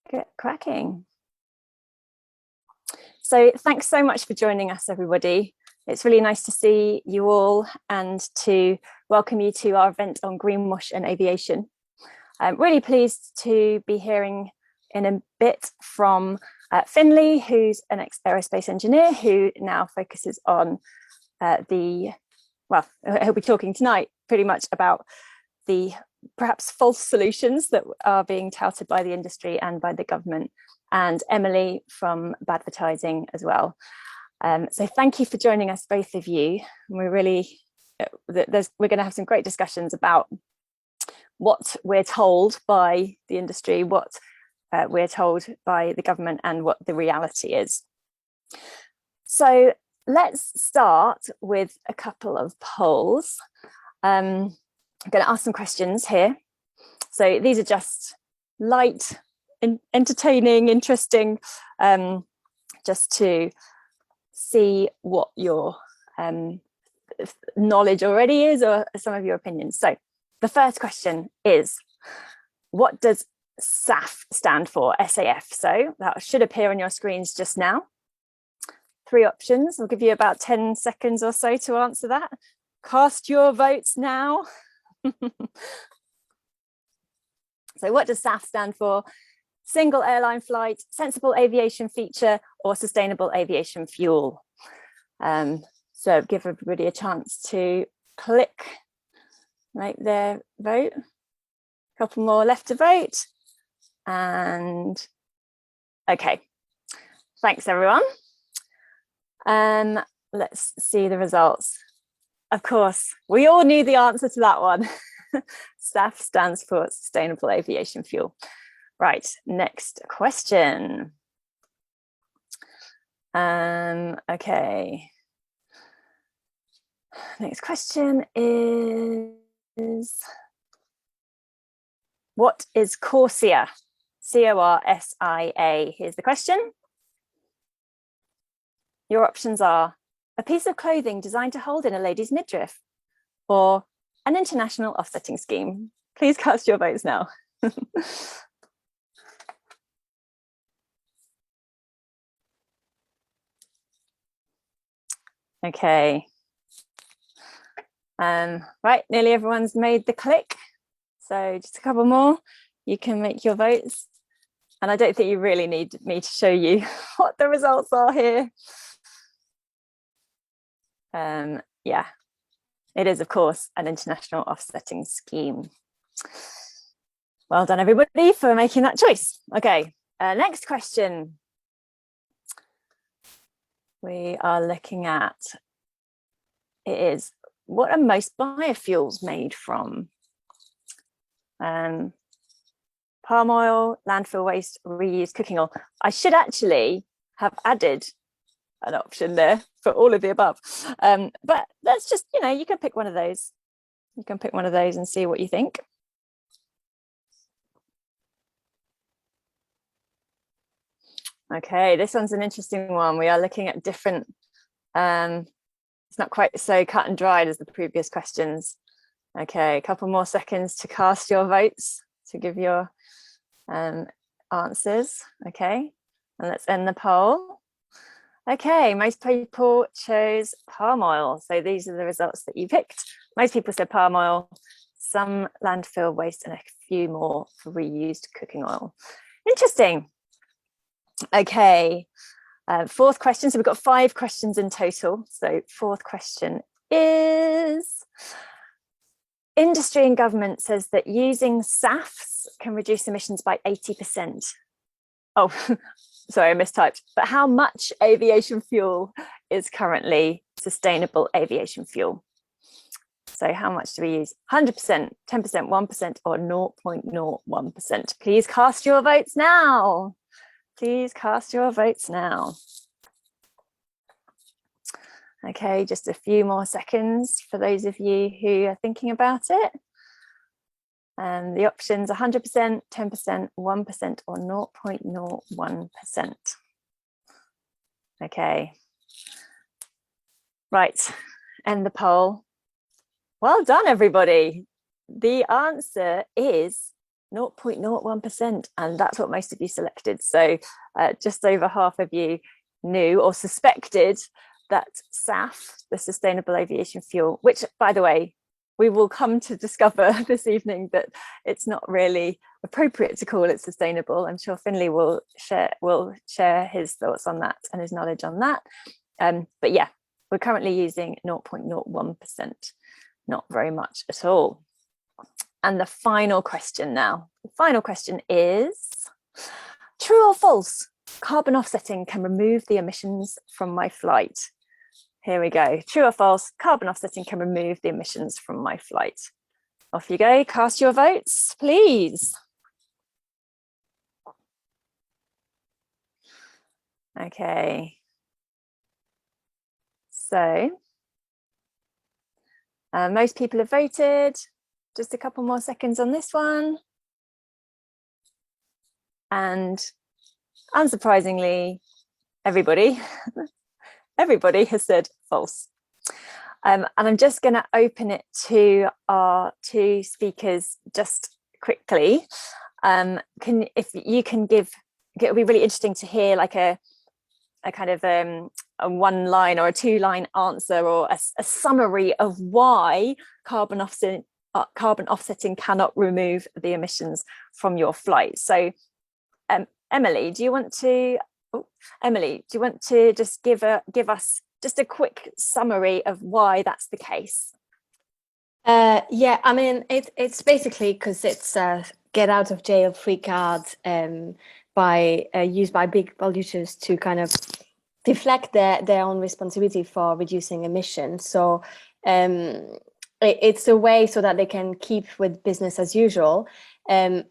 Get cracking. So thanks so much for joining us, everybody. It's really nice to see you all and to welcome you to our event on Greenwash and Aviation. I'm really pleased to be hearing in a bit from Finley, who's an ex-aerospace engineer who now focuses on he'll be talking tonight pretty much about the perhaps false solutions that are being touted by the industry and by the government, and Emily from Badvertising as well. So thank you for joining us, both of you. We're going to have some great discussions about what we're told by the industry, what we're told by the government, and what the reality is. So let's start with a couple of polls. I'm going to ask some questions here. So these are just light, entertaining, interesting, just to see what your knowledge already is, or some of your opinions. So the first question is, what does SAF stand for? SAF. So that should appear on your screens just now. 3 options. We'll give you about 10 seconds or so to answer that. Cast your votes now. So what does SAF stand for? Single airline flight, sensible aviation feature, or sustainable aviation fuel? So give everybody a chance to click, make their vote. A couple more left to vote. And okay, thanks everyone. Let's see the results. Of course, we all knew the answer to that one. SAF stands for sustainable aviation fuel. Right, next question. Okay. Next question is, what is CORSIA? CORSIA. Here's the question. Your options are a piece of clothing designed to hold in a lady's midriff, or an international offsetting scheme. Please cast your votes now. Okay. Right, nearly everyone's made the click. So just a couple more, you can make your votes. And I don't think you really need me to show you what the results are here. Yeah, it is, of course, an international offsetting scheme. Well done, everybody, for making that choice. Okay, next question. We are looking at, it is, what are most biofuels made from? Palm oil, landfill waste, reused cooking oil. I should actually have added an option there for all of the above. But that's just, you can pick one of those. You can pick one of those and see what you think. Okay, this one's an interesting one. We are looking at different, it's not quite so cut and dried as the previous questions. Okay, a couple more seconds to cast your votes, to give your answers. Okay, and let's end the poll. Okay, most people chose palm oil. So these are the results that you picked. Most people said palm oil, some landfill waste, and a few more for reused cooking oil. Interesting. Okay, 4th question. So we've got 5 questions in total. So 4th question is, industry and government says that using SAFs can reduce emissions by 80%. Oh, sorry, I mistyped. But how much aviation fuel is currently sustainable aviation fuel? So how much do we use? 100%, 10%, 1%, or 0.01%? Please cast your votes now. Please cast your votes now. Okay, just a few more seconds for those of you who are thinking about it. And the options 100%, 10%, 1%, or 0.01%. Okay. Right, end the poll. Well done, everybody. The answer is 0.01%, and that's what most of you selected. So just over half of you knew or suspected that SAF, the sustainable aviation fuel, which, by the way, we will come to discover this evening that it's not really appropriate to call it sustainable. I'm sure Finley will share his thoughts on that and his knowledge on that. But yeah, we're currently using 0.01%, not very much at all. And the final question now. The final question is, true or false? Carbon offsetting can remove the emissions from my flight. Here we go. True or false? Carbon offsetting can remove the emissions from my flight. Off you go. Cast your votes, please. Okay. So most people have voted. Just a couple more seconds on this one. And unsurprisingly, everybody has said false. And I'm just going to open it to our two speakers just quickly. If you can give, it would be really interesting to hear like a kind of a 1-line or a 2-line answer, or a summary of why carbon offsetting cannot remove the emissions from your flight. So Emily, do you want to just give us just a quick summary of why that's the case? Yeah, I mean, it's basically because it's a get out of jail free card used by big polluters to kind of deflect their own responsibility for reducing emissions. So it's a way so that they can keep with business as usual, and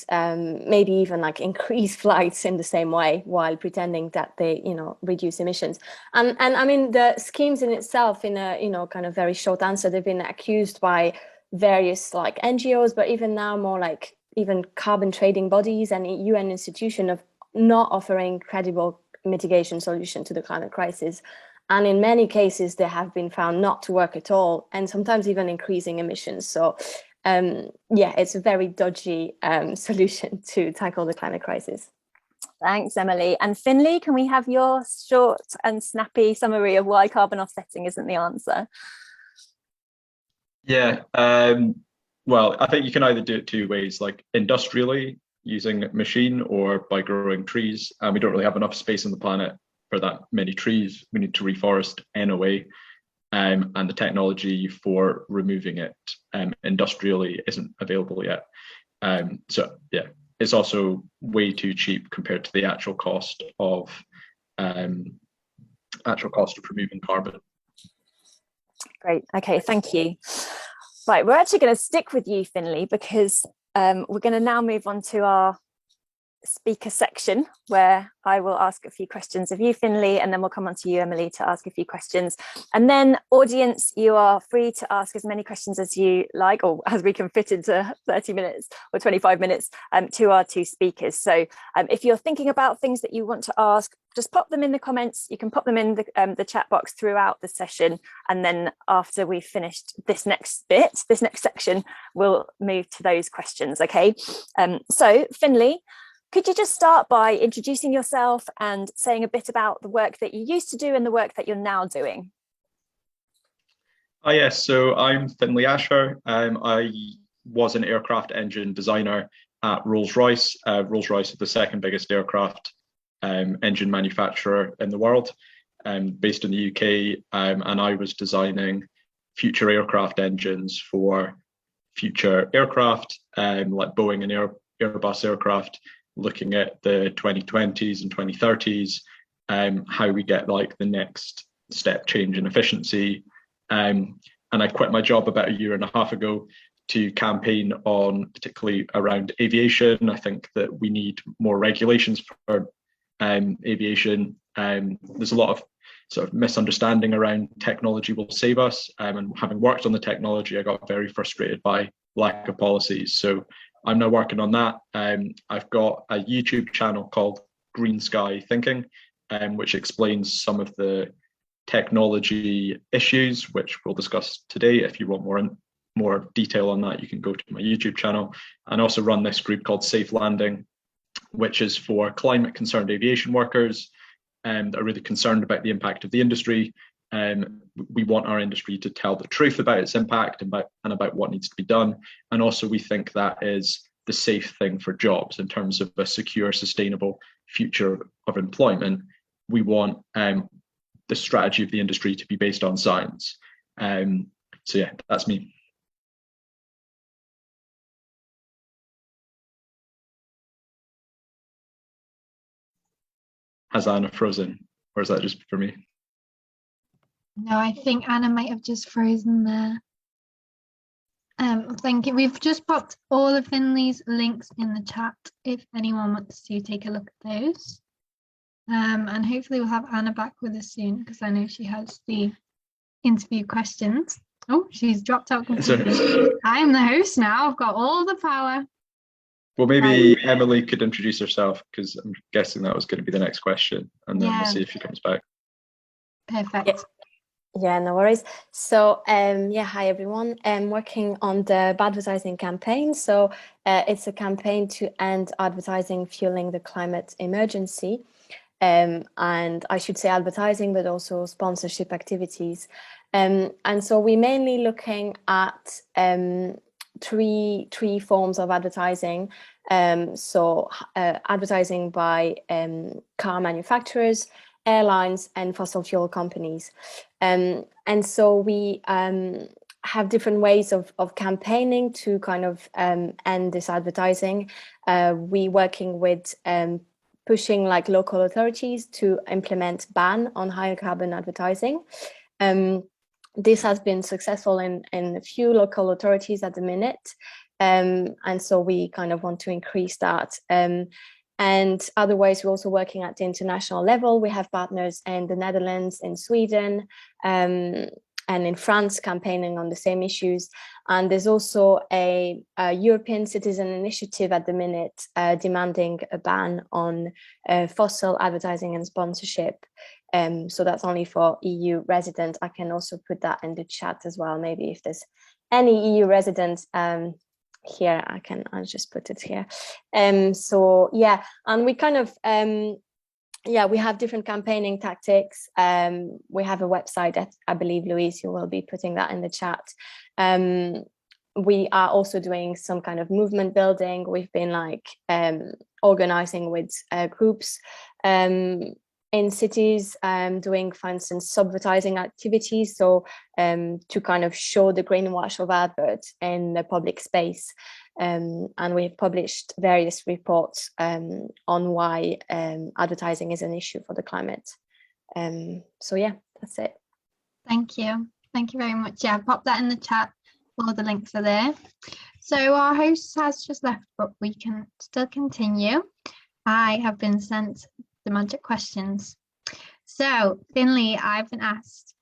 maybe even like increase flights in the same way while pretending that they, reduce emissions. And I mean, the schemes in itself, in a, kind of very short answer, they've been accused by various like NGOs, but even now more like even carbon trading bodies and UN institution of not offering credible mitigation solution to the climate crisis. And in many cases, they have been found not to work at all, and sometimes even increasing emissions. So yeah, it's a very dodgy solution to tackle the climate crisis. Thanks, Emily. And Finley, can we have your short and snappy summary of why carbon offsetting isn't the answer? Yeah, well, I think you can either do it two ways, like industrially using machine or by growing trees. And we don't really have enough space on the planet for that many trees. We need to reforest anyway. And the technology for removing it industrially isn't available yet. So yeah, it's also way too cheap compared to the actual cost of removing carbon. Great. Okay, thank you. Right, we're actually going to stick with you, Finley, because we're going to now move on to our speaker section, where I will ask a few questions of you, Finley, and then we'll come on to you, Emily, to ask a few questions. And then, audience, you are free to ask as many questions as you like, or as we can fit into 30 minutes or 25 minutes to our two speakers. So if you're thinking about things that you want to ask, just pop them in the comments. You can pop them in the chat box throughout the session. And then after we've finished this next section, we'll move to those questions, okay? So, Finley, could you just start by introducing yourself and saying a bit about the work that you used to do and the work that you're now doing? Yes, so I'm Finley Asher. I was an aircraft engine designer at Rolls-Royce. Rolls-Royce is the second biggest aircraft engine manufacturer in the world, based in the UK. And I was designing future aircraft engines for future aircraft, like Boeing and Airbus aircraft, looking at the 2020s and 2030s, how we get like the next step change in efficiency. And I quit my job about 1.5 years ago to campaign on, particularly around aviation. I think that we need more regulations for aviation. There's a lot of sort of misunderstanding around technology will save us. And having worked on the technology, I got very frustrated by lack of policies. So I'm now working on that. I've got a YouTube channel called Green Sky Thinking, which explains some of the technology issues, which we'll discuss today if you want more more detail on that, you can go to my YouTube channel. And also run this group called Safe Landing, which is for climate concerned aviation workers that are really concerned about the impact of the industry. We want our industry to tell the truth about its impact and about what needs to be done. And also we think that is the safe thing for jobs in terms of a secure, sustainable future of employment. We want the strategy of the industry to be based on science. So yeah, that's me. Has Anna frozen, or is that just for me? No, I think Anna might have just frozen there. Thank you. We've just popped all of Finley's links in the chat if anyone wants to take a look at those. And hopefully we'll have Anna back with us soon, because I know she has the interview questions. Oh, she's dropped out completely. I am the host now. I've got all the power. Well, maybe Emily could introduce herself, because I'm guessing that was going to be the next question, and then we'll see if she comes back. Perfect. Yeah, no worries. So, yeah, hi everyone. I'm working on the Badvertising campaign. So it's a campaign to end advertising fueling the climate emergency. And I should say advertising, but also sponsorship activities. And so we're mainly looking at three forms of advertising. So advertising by car manufacturers, airlines, and fossil fuel companies. And so we have different ways of campaigning to kind of end this advertising. We're working with pushing like local authorities to implement ban on higher carbon advertising. This has been successful in a few local authorities at the minute. And so we kind of want to increase that. And otherwise, we're also working at the international level. We have partners in the Netherlands, in Sweden, and in France campaigning on the same issues. And there's also a European citizen initiative at the minute demanding a ban on fossil advertising and sponsorship. So that's only for EU residents. I can also put that in the chat as well. Maybe if there's any EU residents here, I'll just put it here. So yeah, and we kind of yeah, we have different campaigning tactics. We have a website, I believe, Louise, you will be putting that in the chat. We are also doing some kind of movement building. We've been like organizing with groups in cities, doing, for instance, subvertising activities. So to kind of show the greenwash of adverts in the public space. And we've published various reports on why advertising is an issue for the climate. So yeah, that's it. Thank you. Thank you very much. Yeah, pop that in the chat. All the links are there. So our host has just left, but we can still continue. I have been sent the magic questions. So Finley, I've been asked,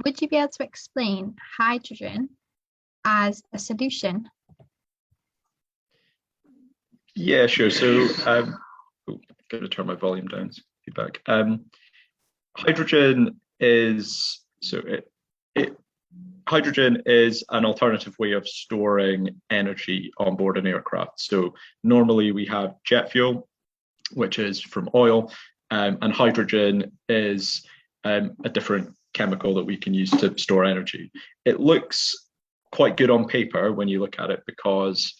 would you be able to explain hydrogen as a solution? Yeah, sure. So I'm going to turn my volume down. Feedback. Hydrogen is hydrogen is an alternative way of storing energy on board an aircraft. So normally we have jet fuel, which is from oil, and hydrogen is a different chemical that we can use to store energy. It looks quite good on paper when you look at it, because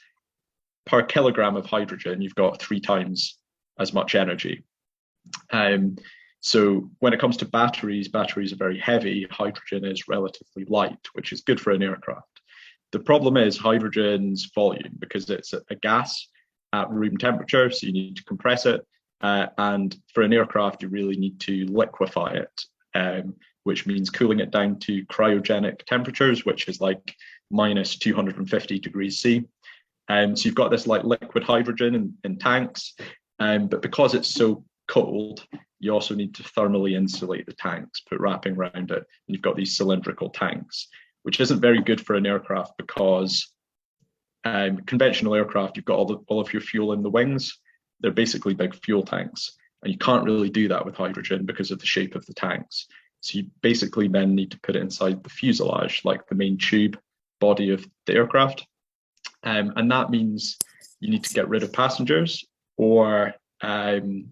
per kilogram of hydrogen, you've got 3 times as much energy. So when it comes to batteries are very heavy. Hydrogen is relatively light, which is good for an aircraft. The problem is hydrogen's volume, because it's a gas at room temperature, so you need to compress it. And for an aircraft, you really need to liquefy it, which means cooling it down to cryogenic temperatures, which is like minus 250 degrees C. So you've got this like liquid hydrogen in tanks, but because it's so cold, you also need to thermally insulate the tanks, put wrapping around it, and you've got these cylindrical tanks, which isn't very good for an aircraft, because conventional aircraft, you've got all of your fuel in the wings. They're basically big fuel tanks, and you can't really do that with hydrogen because of the shape of the tanks. So you basically then need to put it inside the fuselage, like the main tube body of the aircraft. And that means you need to get rid of passengers, or you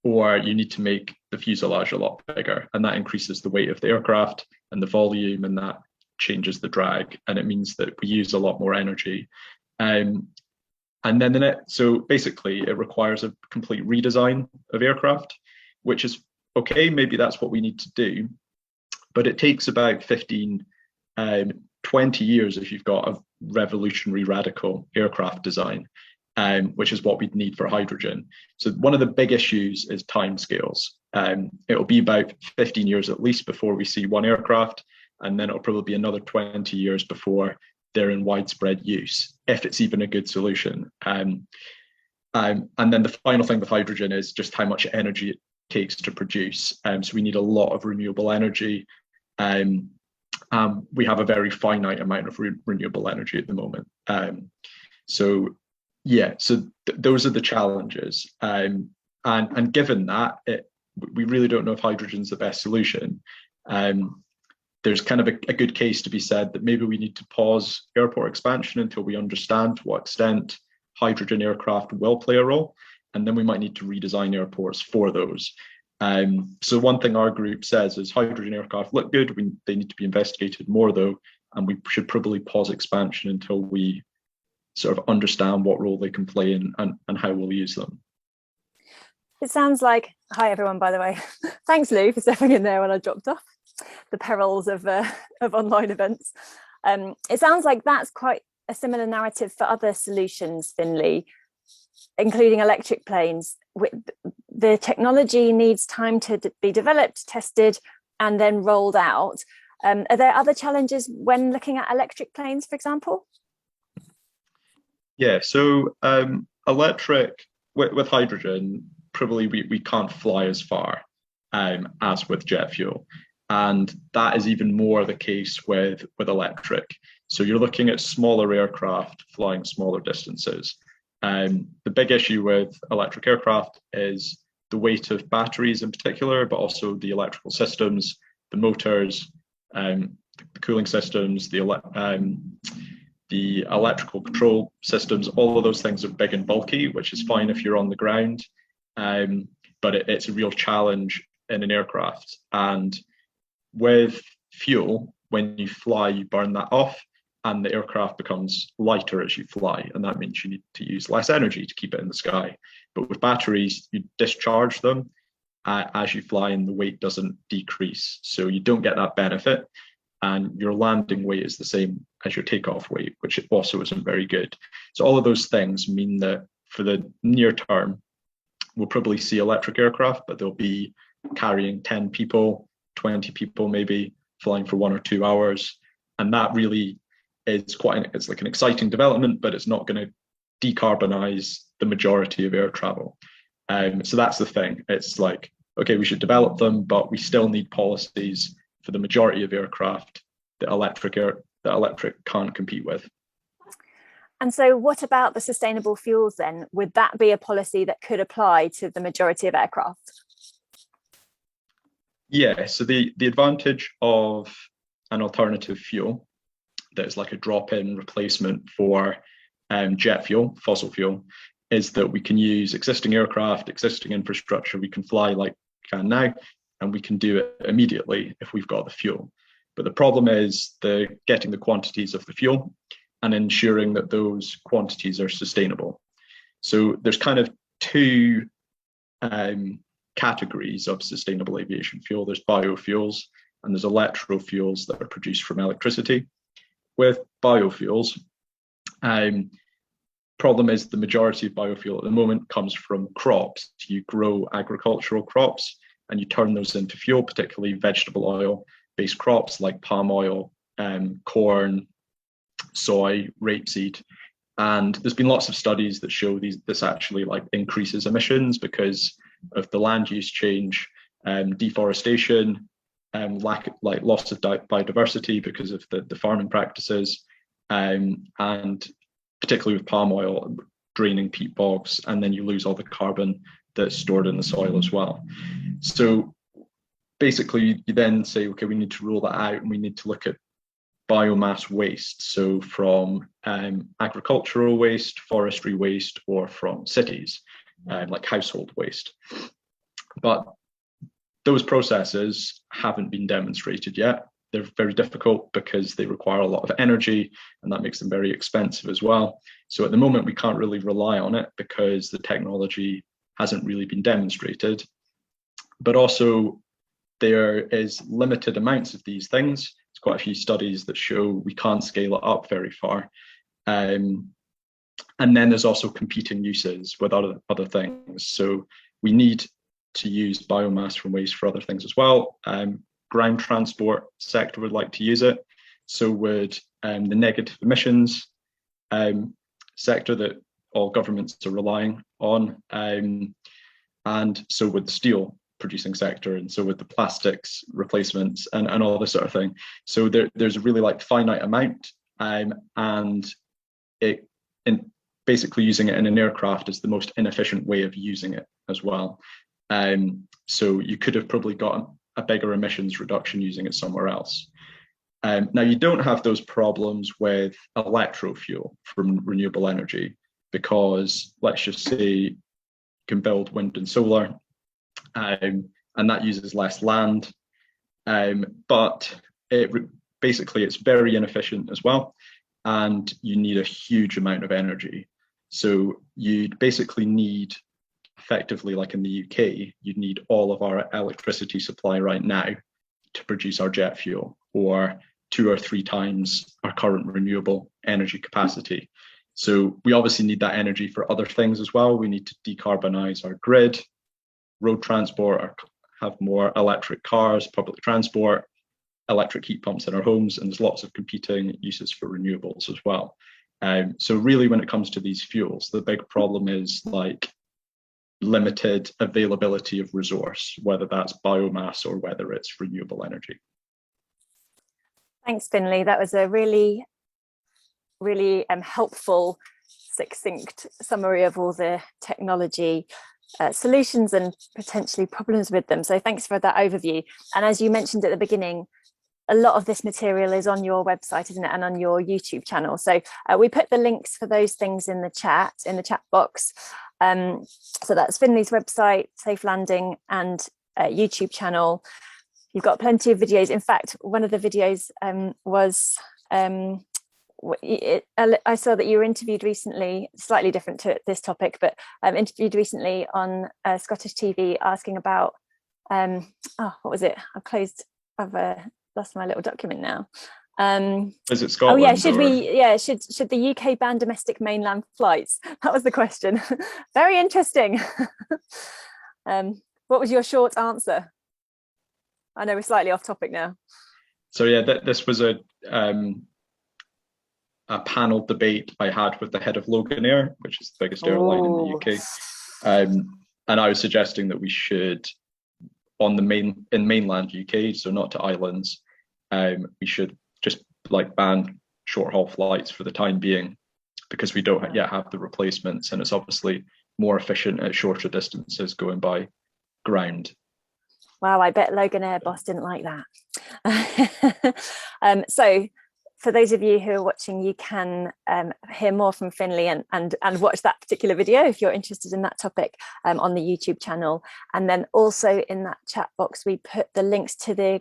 need to make the fuselage a lot bigger, and that increases the weight of the aircraft and the volume, and that changes the drag, and it means that we use a lot more energy. And then so basically it requires a complete redesign of aircraft, which is okay, maybe that's what we need to do, but it takes about 15, 20 years if you've got a revolutionary radical aircraft design, which is what we'd need for hydrogen. So one of the big issues is timescales. It'll be about 15 years at least before we see one aircraft, and then it'll probably be another 20 years before they're in widespread use, if it's even a good solution. And then the final thing with hydrogen is just how much energy it takes to produce. So we need a lot of renewable energy. We have a very finite amount of renewable energy at the moment. So those are the challenges. And given that, we really don't know if hydrogen's the best solution. There's kind of a good case to be said that maybe we need to pause airport expansion until we understand to what extent hydrogen aircraft will play a role, and then we might need to redesign airports for those. So one thing our group says is hydrogen aircraft look good, they need to be investigated more though, and we should probably pause expansion until we sort of understand what role they can play and how we'll use them. It sounds like, hi everyone, by the way. Thanks Lou for stepping in there when I dropped off. The perils of online events. It sounds like that's quite a similar narrative for other solutions, Finley, including electric planes. The technology needs time to be developed, tested, and then rolled out. Are there other challenges when looking at electric planes, for example? Yeah, so electric, with hydrogen, probably we can't fly as far as with jet fuel. And that is even more the case with electric. So you're looking at smaller aircraft flying smaller distances. The big issue with electric aircraft is the weight of batteries in particular, but also the electrical systems, the motors, the cooling systems, the electrical control systems. All of those things are big and bulky, which is fine if you're on the ground, but it's a real challenge in an aircraft. And with fuel, when you fly, you burn that off, and the aircraft becomes lighter as you fly, and that means you need to use less energy to keep it in the sky. But with batteries, you discharge them as you fly, and the weight doesn't decrease, so you don't get that benefit, and your landing weight is the same as your takeoff weight, which also isn't very good. So all of those things mean that for the near term, we'll probably see electric aircraft, but they'll be carrying 10 people, 20 people maybe, flying for 1 or 2 hours. And that really is it's like an exciting development, but it's not going to decarbonize the majority of air travel. So that's the thing. It's like, okay, we should develop them, but we still need policies for the majority of aircraft that electric can't compete with. And so what about the sustainable fuels then? Would that be a policy that could apply to the majority of aircraft? Yeah, so the advantage of an alternative fuel that is like a drop-in replacement for jet fuel, fossil fuel, is that we can use existing aircraft, existing infrastructure. We can fly like we can now, and we can do it immediately if we've got the fuel. But the problem is getting the quantities of the fuel and ensuring that those quantities are sustainable. So there's kind of two categories of sustainable aviation fuel. There's biofuels and there's electrofuels that are produced from electricity. With biofuels, problem is the majority of biofuel at the moment comes from crops. You grow agricultural crops and you turn those into fuel, particularly vegetable oil-based crops like palm oil, corn, soy, rapeseed. And there's been lots of studies that show this actually like increases emissions because of the land use change, deforestation, loss of biodiversity because of the farming practices, and particularly with palm oil, draining peat bogs, and then you lose all the carbon that's stored in the soil as well. So basically you then say, okay, we need to rule that out and we need to look at biomass waste, so from agricultural waste, forestry waste, or from cities, like household waste. But those processes haven't been demonstrated yet. They're very difficult because they require a lot of energy, and that makes them very expensive as well. So at the moment, we can't really rely on it because the technology hasn't really been demonstrated. But also, there is limited amounts of these things. There's quite a few studies that show we can't scale it up very far. And then there's also competing uses with other things. So we need to use biomass from waste for other things as well. Ground transport sector would like to use it. So would the negative emissions sector that all governments are relying on. And so would the steel producing sector, and so with the plastics replacements and all this sort of thing. So there's a really like finite amount, and basically using it in an aircraft is the most inefficient way of using it as well. So you could have probably got a bigger emissions reduction using it somewhere else. Now you don't have those problems with electrofuel from renewable energy, because let's just say you can build wind and solar, and that uses less land, but basically it's very inefficient as well, and you need a huge amount of energy. So you'd basically need, effectively like in the UK, you'd need all of our electricity supply right now to produce our jet fuel, or 2 or 3 times our current renewable energy capacity. So we obviously need that energy for other things as well. We need to decarbonize our grid, road transport, or have more electric cars, public transport, electric heat pumps in our homes, and there's lots of competing uses for renewables as well. So really, when it comes to these fuels, the big problem is like limited availability of resource, whether that's biomass or whether it's renewable energy. Thanks, Finlay. That was a really, really helpful, succinct summary of all the technology solutions and potentially problems with them. So thanks for that overview. And as you mentioned at the beginning, a lot of this material is on your website, isn't it, and on your YouTube channel. So we put the links for those things in the chat box. So that's Finlay's website, Safe Landing, and YouTube channel. You've got plenty of videos. In fact, one of the videos was I saw that you were interviewed recently, slightly different to this topic, but interviewed recently on Scottish TV, asking about what was it? I've lost my little document now. Is it Scotland? Oh yeah, should the UK ban domestic mainland flights? That was the question. Very interesting. What was your short answer? I know we're slightly off topic now. So yeah, this was a panel debate I had with the head of Loganair, which is the biggest airline in the UK, and I was suggesting that we should, in mainland UK, so not to islands, we should just like ban short haul flights for the time being, because we don't yet have the replacements, and it's obviously more efficient at shorter distances going by ground. Wow, I bet Loganair boss didn't like that. So for those of you who are watching, you can hear more from Finlay and watch that particular video if you're interested in that topic on the YouTube channel. And then also in that chat box, we put the links to the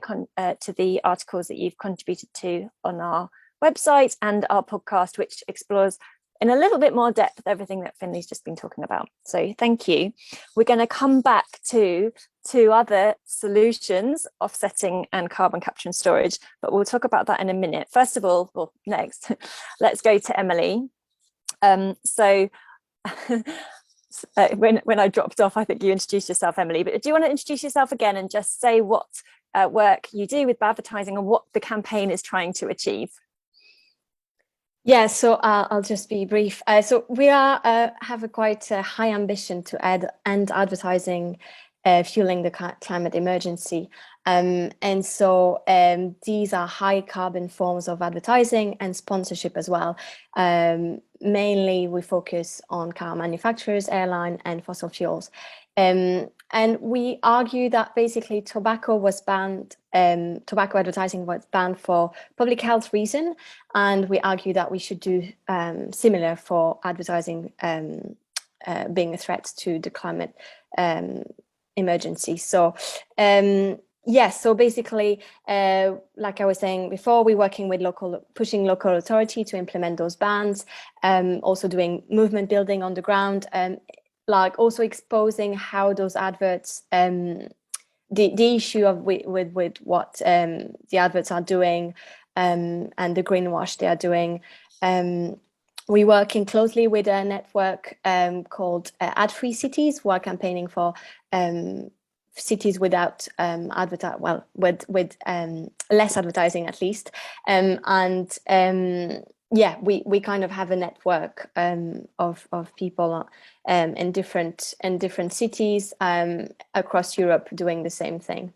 articles that you've contributed to on our website and our podcast, which explores in a little bit more depth everything that Finlay's just been talking about. So thank you. We're going to come back to 2 other solutions, offsetting and carbon capture and storage, but we'll talk about that in a minute. First of all, or next, let's go to Emily. So when I dropped off, I think you introduced yourself, Emily, but do you want to introduce yourself again and just say what work you do with Badvertising and what the campaign is trying to achieve? Yeah, so I'll just be brief. So we have a quite high ambition to end advertising fueling the climate emergency. And so these are high carbon forms of advertising and sponsorship as well. Mainly we focus on car manufacturers, airline, and fossil fuels. And we argue that basically tobacco advertising was banned for public health reason. And we argue that we should do similar for advertising being a threat to the climate emergency. So yes, so basically, like I was saying before, we're working with pushing local authority to implement those bans, also doing movement building on the ground, like also exposing how those adverts, the issue of with what the adverts are doing, and the greenwash they are doing. We're working closely with a network called Ad-Free Cities, who are campaigning for cities without with less advertising at least, yeah, we kind of have a network of people in different cities across Europe doing the same thing.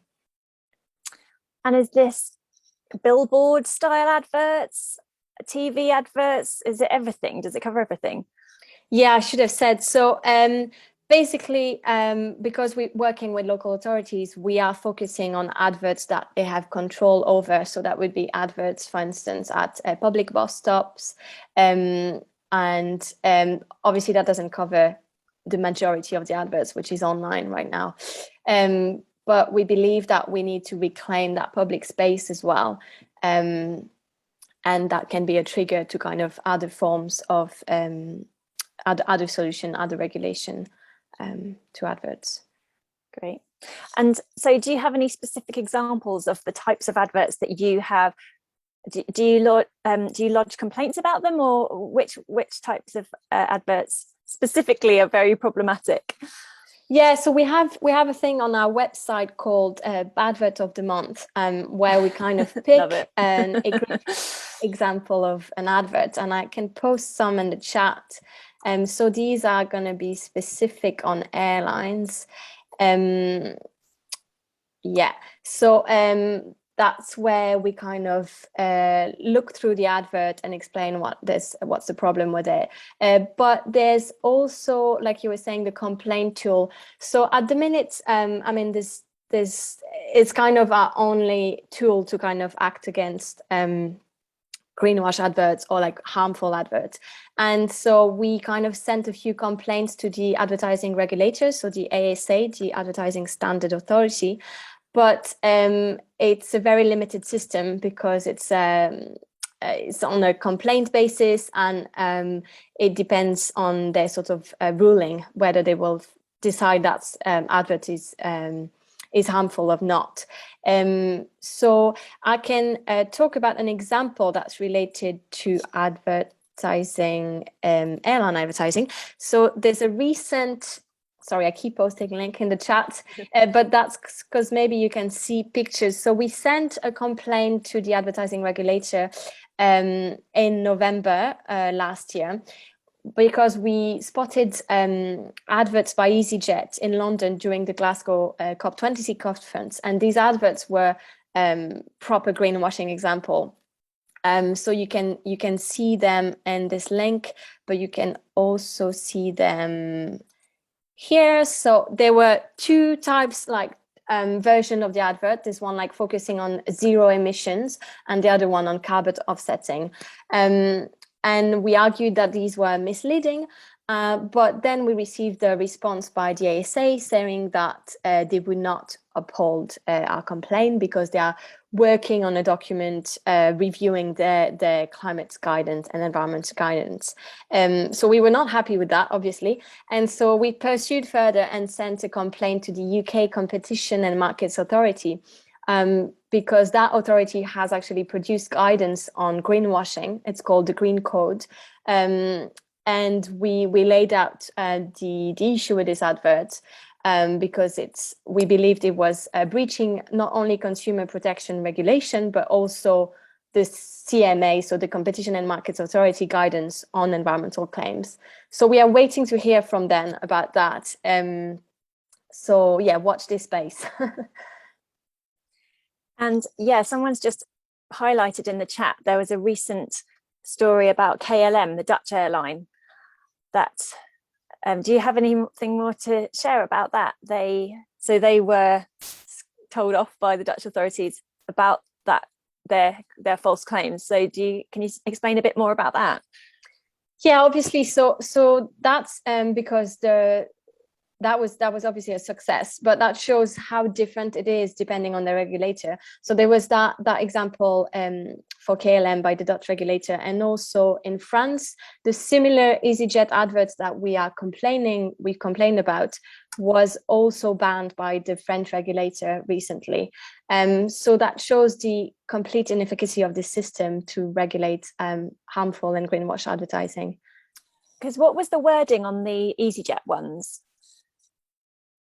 And is this billboard style adverts, TV adverts? Is it everything? Does it cover everything? Yeah, I should have said. So basically, because we're working with local authorities, we are focusing on adverts that they have control over. So that would be adverts, for instance, at public bus stops. And obviously that doesn't cover the majority of the adverts, which is online right now. But we believe that we need to reclaim that public space as well. And that can be a trigger to kind of other forms of other solution, other regulation to adverts. Great. And so do you have any specific examples of the types of adverts that you have? Do you lodge complaints about them, or which types of adverts specifically are very problematic? Yeah, so we have a thing on our website called Badvert of the Month, where we kind of pick an example of an advert, and I can post some in the chat. So these are going to be specific on airlines. Yeah, so that's where we kind of look through the advert and explain what's the problem with it. But there's also, like you were saying, the complaint tool. So at the minute, I mean, this it's kind of our only tool to kind of act against greenwash adverts or like harmful adverts. And so we kind of sent a few complaints to the advertising regulators, so the ASA, the Advertising Standard Authority. But it's a very limited system because it's on a complaint basis, and it depends on their sort of ruling whether they will decide that advert is harmful or not. So I can talk about an example that's related to advertising, airline advertising. So there's a recent. Sorry, I keep posting a link in the chat, but that's because maybe you can see pictures. So we sent a complaint to the advertising regulator in November last year, because we spotted adverts by EasyJet in London during the Glasgow COP26 conference, and these adverts were proper greenwashing example. So you can see them in this link, but you can also see them here. So there were two types, like version of the advert. This one like focusing on zero emissions, and the other one on carbon offsetting. And we argued that these were misleading, but then we received a response by the ASA saying that they would not uphold our complaint because they are working on a document reviewing their climate guidance and environment guidance. So we were not happy with that, obviously. And so we pursued further and sent a complaint to the UK Competition and Markets Authority, because that authority has actually produced guidance on greenwashing. It's called the Green Code. And we laid out the issue with this advert, because we believed it was breaching not only consumer protection regulation, but also the CMA, so the Competition and Markets Authority guidance on environmental claims. So we are waiting to hear from them about that. So yeah, watch this space. And yeah, someone's just highlighted in the chat, there was a recent story about KLM, the Dutch airline, that Do you have anything more to share about that? They were told off by the Dutch authorities about that, their false claims. So can you explain a bit more about that? Yeah, obviously. So that's because that was obviously a success, but that shows how different it is depending on the regulator. So there was that example for KLM by the Dutch regulator, and also in France, the similar EasyJet adverts that we complained about was also banned by the French regulator recently. So that shows the complete inefficacy of the system to regulate harmful and greenwash advertising. Because what was the wording on the EasyJet ones?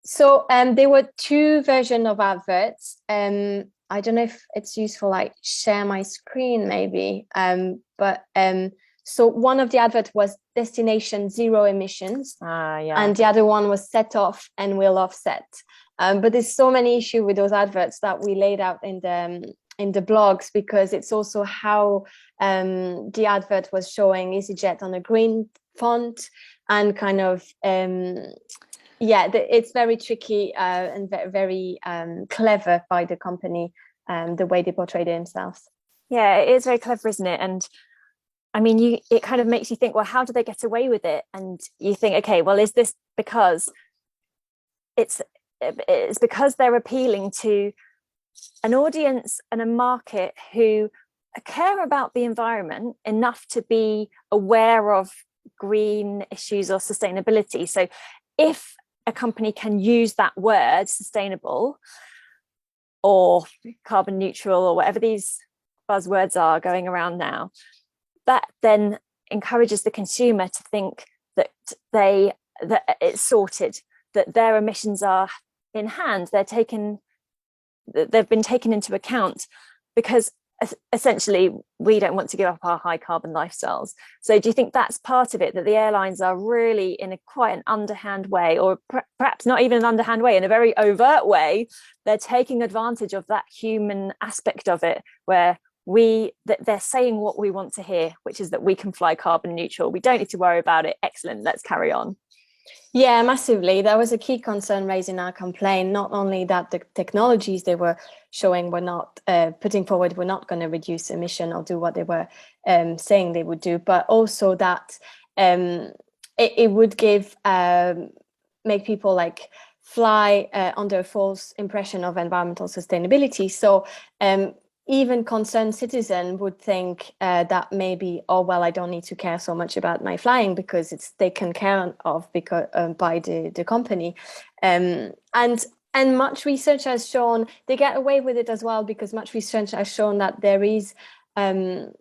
So there were two versions of adverts. I don't know if it's useful, like share my screen maybe. So one of the adverts was destination zero emissions, and the other one was set off and will offset. But there's so many issues with those adverts that we laid out in the blogs, because it's also how the advert was showing EasyJet on a green font, and kind of it's very tricky and very clever by the company, the way they portray themselves. Yeah, it is very clever, isn't it? And I mean, it kind of makes you think, well, how do they get away with it? And you think, okay, well, is this because it's because they're appealing to an audience and a market who care about the environment enough to be aware of green issues or sustainability? So if a company can use that word, sustainable or carbon neutral or whatever these buzzwords are going around now, that then encourages the consumer to think that it's sorted, that their emissions are in hand, they've been taken into account, because essentially we don't want to give up our high carbon lifestyles. So do you think that's part of it, that the airlines are really in quite an underhand way, or perhaps not even an underhand way, in a very overt way, they're taking advantage of that human aspect of it, where they're saying what we want to hear, which is that we can fly carbon neutral, we don't need to worry about it, excellent, let's carry on? Yeah, massively. That was a key concern raised in our complaint. Not only that the technologies they were showing were not putting forward were not going to reduce emission or do what they were saying they would do, but also that it would make people like fly under a false impression of environmental sustainability. So even concerned citizen would think that maybe, oh, well, I don't need to care so much about my flying because it's taken care of by the company. And much research has shown they get away with it as well, because much research has shown that there is a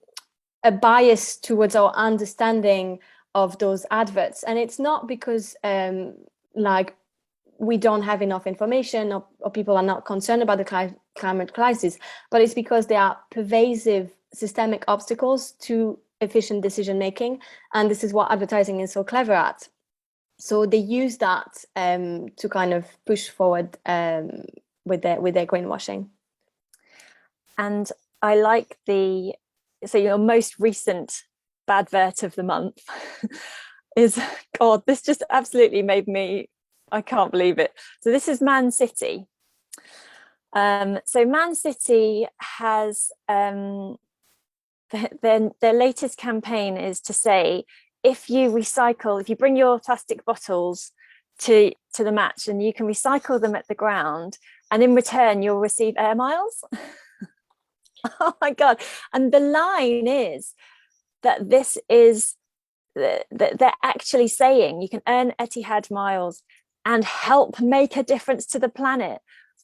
bias towards our understanding of those adverts. And it's not because like we don't have enough information or people are not concerned about the climate crisis, but it's because there are pervasive systemic obstacles to efficient decision making. And this is what advertising is so clever at. So they use that to kind of push forward with their greenwashing. And I like so your most recent badvert of the month is, God, this just absolutely made me, I can't believe it. So this is Man City. So Man City has their latest campaign is to say, if you bring your plastic bottles to the match and you can recycle them at the ground, and in return you'll receive air miles. Oh my God. And the line is that this is that they're actually saying you can earn Etihad miles and help make a difference to the planet.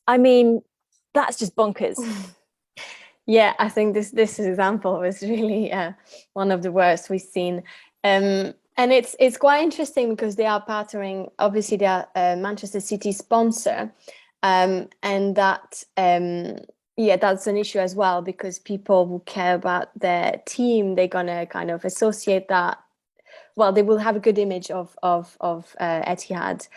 I mean, that's just bonkers. Yeah, I think this example was really one of the worst we've seen. And it's quite interesting because they are partnering, obviously they are a Manchester City sponsor, and that that's an issue as well, because people who care about their team, they're gonna kind of associate that. Well, they will have a good image of Etihad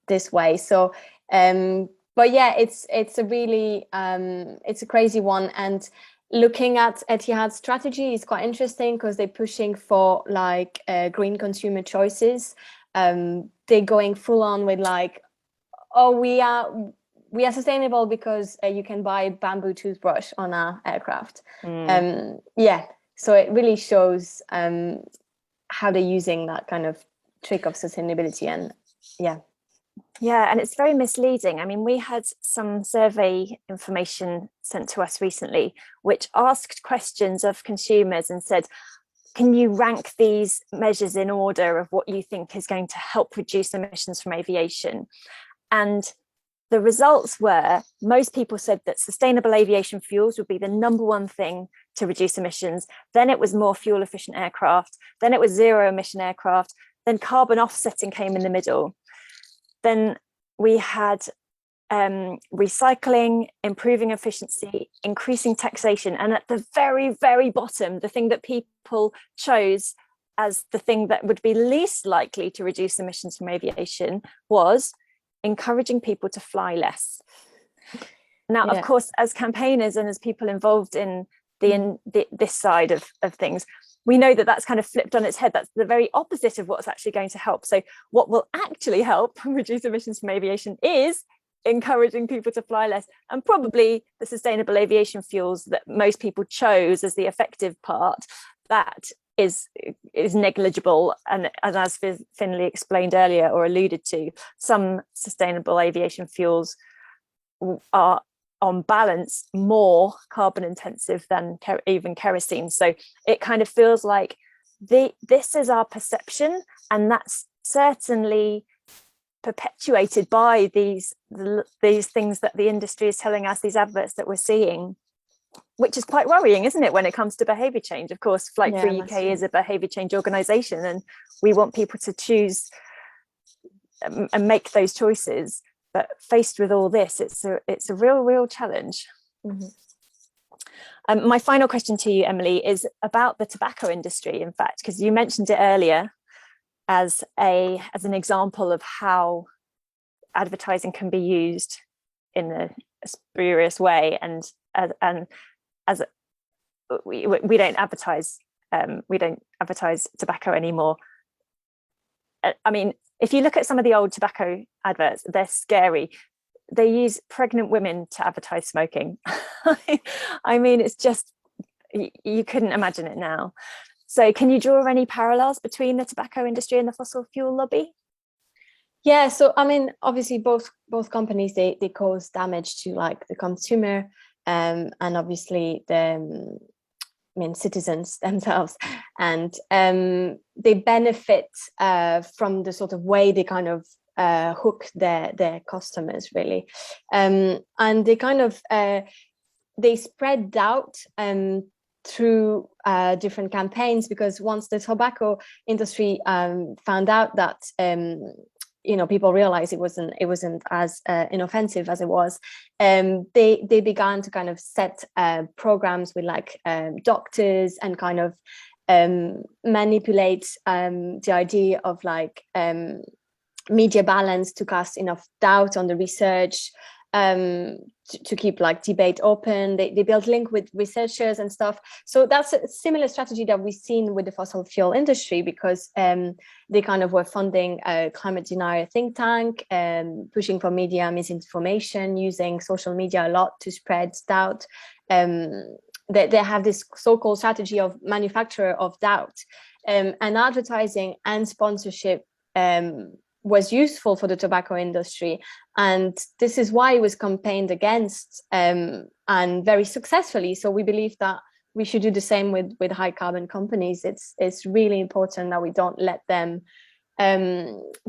this way. So, but yeah, it's a really it's a crazy one. And looking at Etihad's strategy is quite interesting because they're pushing for like green consumer choices. they're going full on with like, oh, we are sustainable because you can buy bamboo toothbrush on our aircraft. Yeah, so it really shows how they're using that kind of trick of sustainability. And yeah, and it's very misleading. I mean, we had some survey information sent to us recently which asked questions of consumers and said, can you rank these measures in order of what you think is going to help reduce emissions from aviation? And the results were, most people said that sustainable aviation fuels would be the number one thing to reduce emissions. Then it was more fuel efficient aircraft. Then it was zero emission aircraft. Then carbon offsetting came in the middle. Then we had recycling, improving efficiency, increasing taxation. And at the very, very bottom, the thing that people chose as the thing that would be least likely to reduce emissions from aviation was encouraging people to fly less. Now, of course, as campaigners and as people involved in this side of things, we know that that's kind of flipped on its head. That's the very opposite of what's actually going to help. So what will actually help reduce emissions from aviation is encouraging people to fly less, and probably the sustainable aviation fuels that most people chose as the effective part, that is negligible. And as Finlay explained earlier or alluded to, some sustainable aviation fuels are on balance more carbon intensive than even kerosene. So it kind of feels like this is our perception, and that's certainly perpetuated by these things that the industry is telling us, these adverts that we're seeing, which is quite worrying, isn't it, when it comes to behaviour change? Of course, Flight Free UK is a behaviour change organisation, and we want people to choose and make those choices. But faced with all this, it's a real challenge. My final question to you, Emily, is about the tobacco industry, in fact, because you mentioned it earlier as an example of how advertising can be used in a spurious way, and as we don't advertise tobacco anymore. I mean, if you look at some of the old tobacco adverts, they're scary. They use pregnant women to advertise smoking. I mean, it's just, you couldn't imagine it now. So can you draw any parallels between the tobacco industry and the fossil fuel lobby? Yeah, so I mean, obviously both companies, they cause damage to like the consumer, and obviously the citizens themselves, and they benefit from the sort of way they kind of hook their customers, really, and they kind of they spread doubt through different campaigns, because once the tobacco industry found out that people realized it wasn't as inoffensive as it was, they began to kind of set programs with like doctors, and kind of manipulate the idea of like media balance to cast enough doubt on the research, to keep like debate open. They build link with researchers and stuff. So that's a similar strategy that we've seen with the fossil fuel industry, because they kind of were funding a climate denier think tank, pushing for media misinformation, using social media a lot to spread doubt. They have this so-called strategy of manufacturer of doubt, and advertising and sponsorship was useful for the tobacco industry, and this is why it was campaigned against, and very successfully. So we believe that we should do the same with high carbon companies. It's really important that we don't let them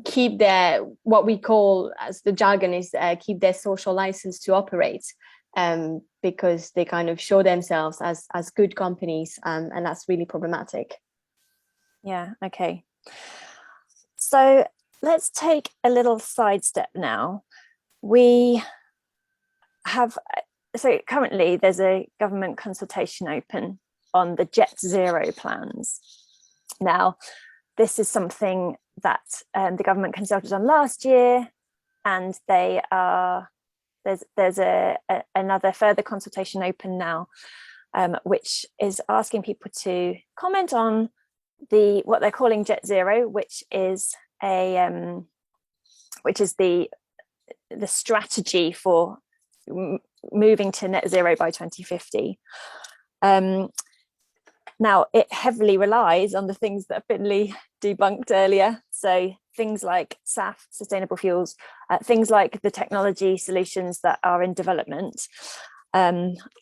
keep their, what we call, as the jargon is, keep their social license to operate, because they kind of show themselves as good companies, and that's really problematic. Yeah, okay. So let's take a little sidestep now. So currently there's a government consultation open on the Jet Zero plans. Now, this is something that the government consulted on last year, and there's another further consultation open now, which is asking people to comment on what they're calling Jet Zero, which is the strategy for moving to net zero by 2050. Now, it heavily relies on the things that Finley debunked earlier. So things like SAF, sustainable fuels, things like the technology solutions that are in development,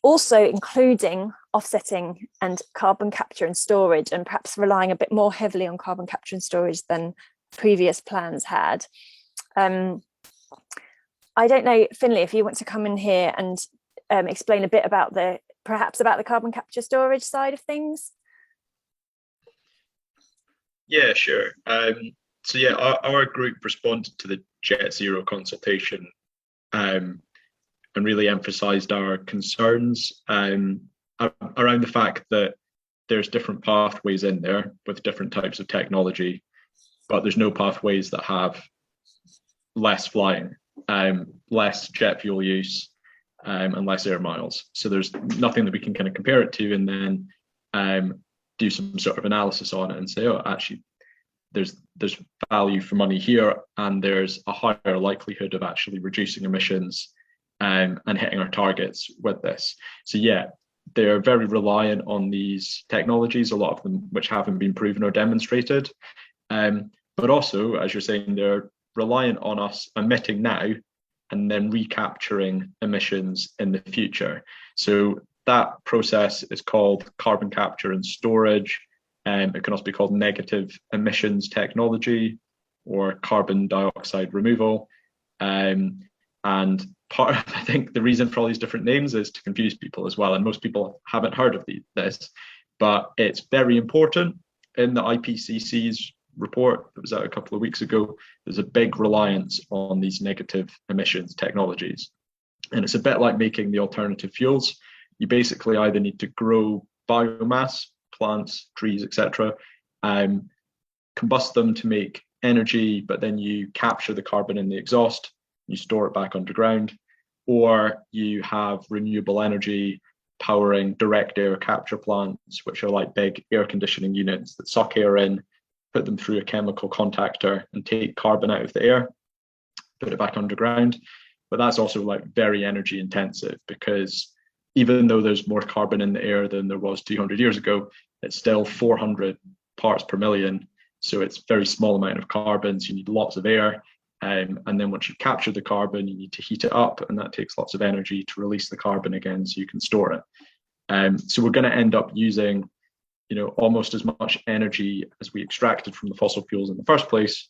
also including offsetting and carbon capture and storage, and perhaps relying a bit more heavily on carbon capture and storage than previous plans had. I don't know, Finley, if you want to come in here and explain a bit about perhaps about the carbon capture storage side of things. Yeah, sure. So yeah, our group responded to the Jet Zero consultation and really emphasised our concerns around the fact that there's different pathways in there with different types of technology, but there's no pathways that have less flying, less jet fuel use, and less air miles. So there's nothing that we can kind of compare it to and then do some sort of analysis on it and say, oh, actually, there's value for money here, and there's a higher likelihood of actually reducing emissions and hitting our targets with this. So yeah, they're very reliant on these technologies, a lot of them which haven't been proven or demonstrated. But also, as you're saying, they're reliant on us emitting now and then recapturing emissions in the future. So that process is called carbon capture and storage. It can also be called negative emissions technology or carbon dioxide removal. And part of, I think, the reason for all these different names is to confuse people as well. And most people haven't heard of this, but it's very important. In the IPCC's report that was out a couple of weeks ago, there's a big reliance on these negative emissions technologies. And it's a bit like making the alternative fuels. You basically either need to grow biomass, plants, trees, etc., combust them to make energy, but then you capture the carbon in the exhaust, you store it back underground, or you have renewable energy powering direct air capture plants, which are like big air conditioning units that suck air in, put them through a chemical contactor and take carbon out of the air, put it back underground. But that's also like very energy intensive, because even though there's more carbon in the air than there was 200 years ago, it's still 400 parts per million. So it's a very small amount of carbon. So you need lots of air. And then once you capture the carbon, you need to heat it up, and that takes lots of energy to release the carbon again so you can store it. So we're going to end up using, almost as much energy as we extracted from the fossil fuels in the first place,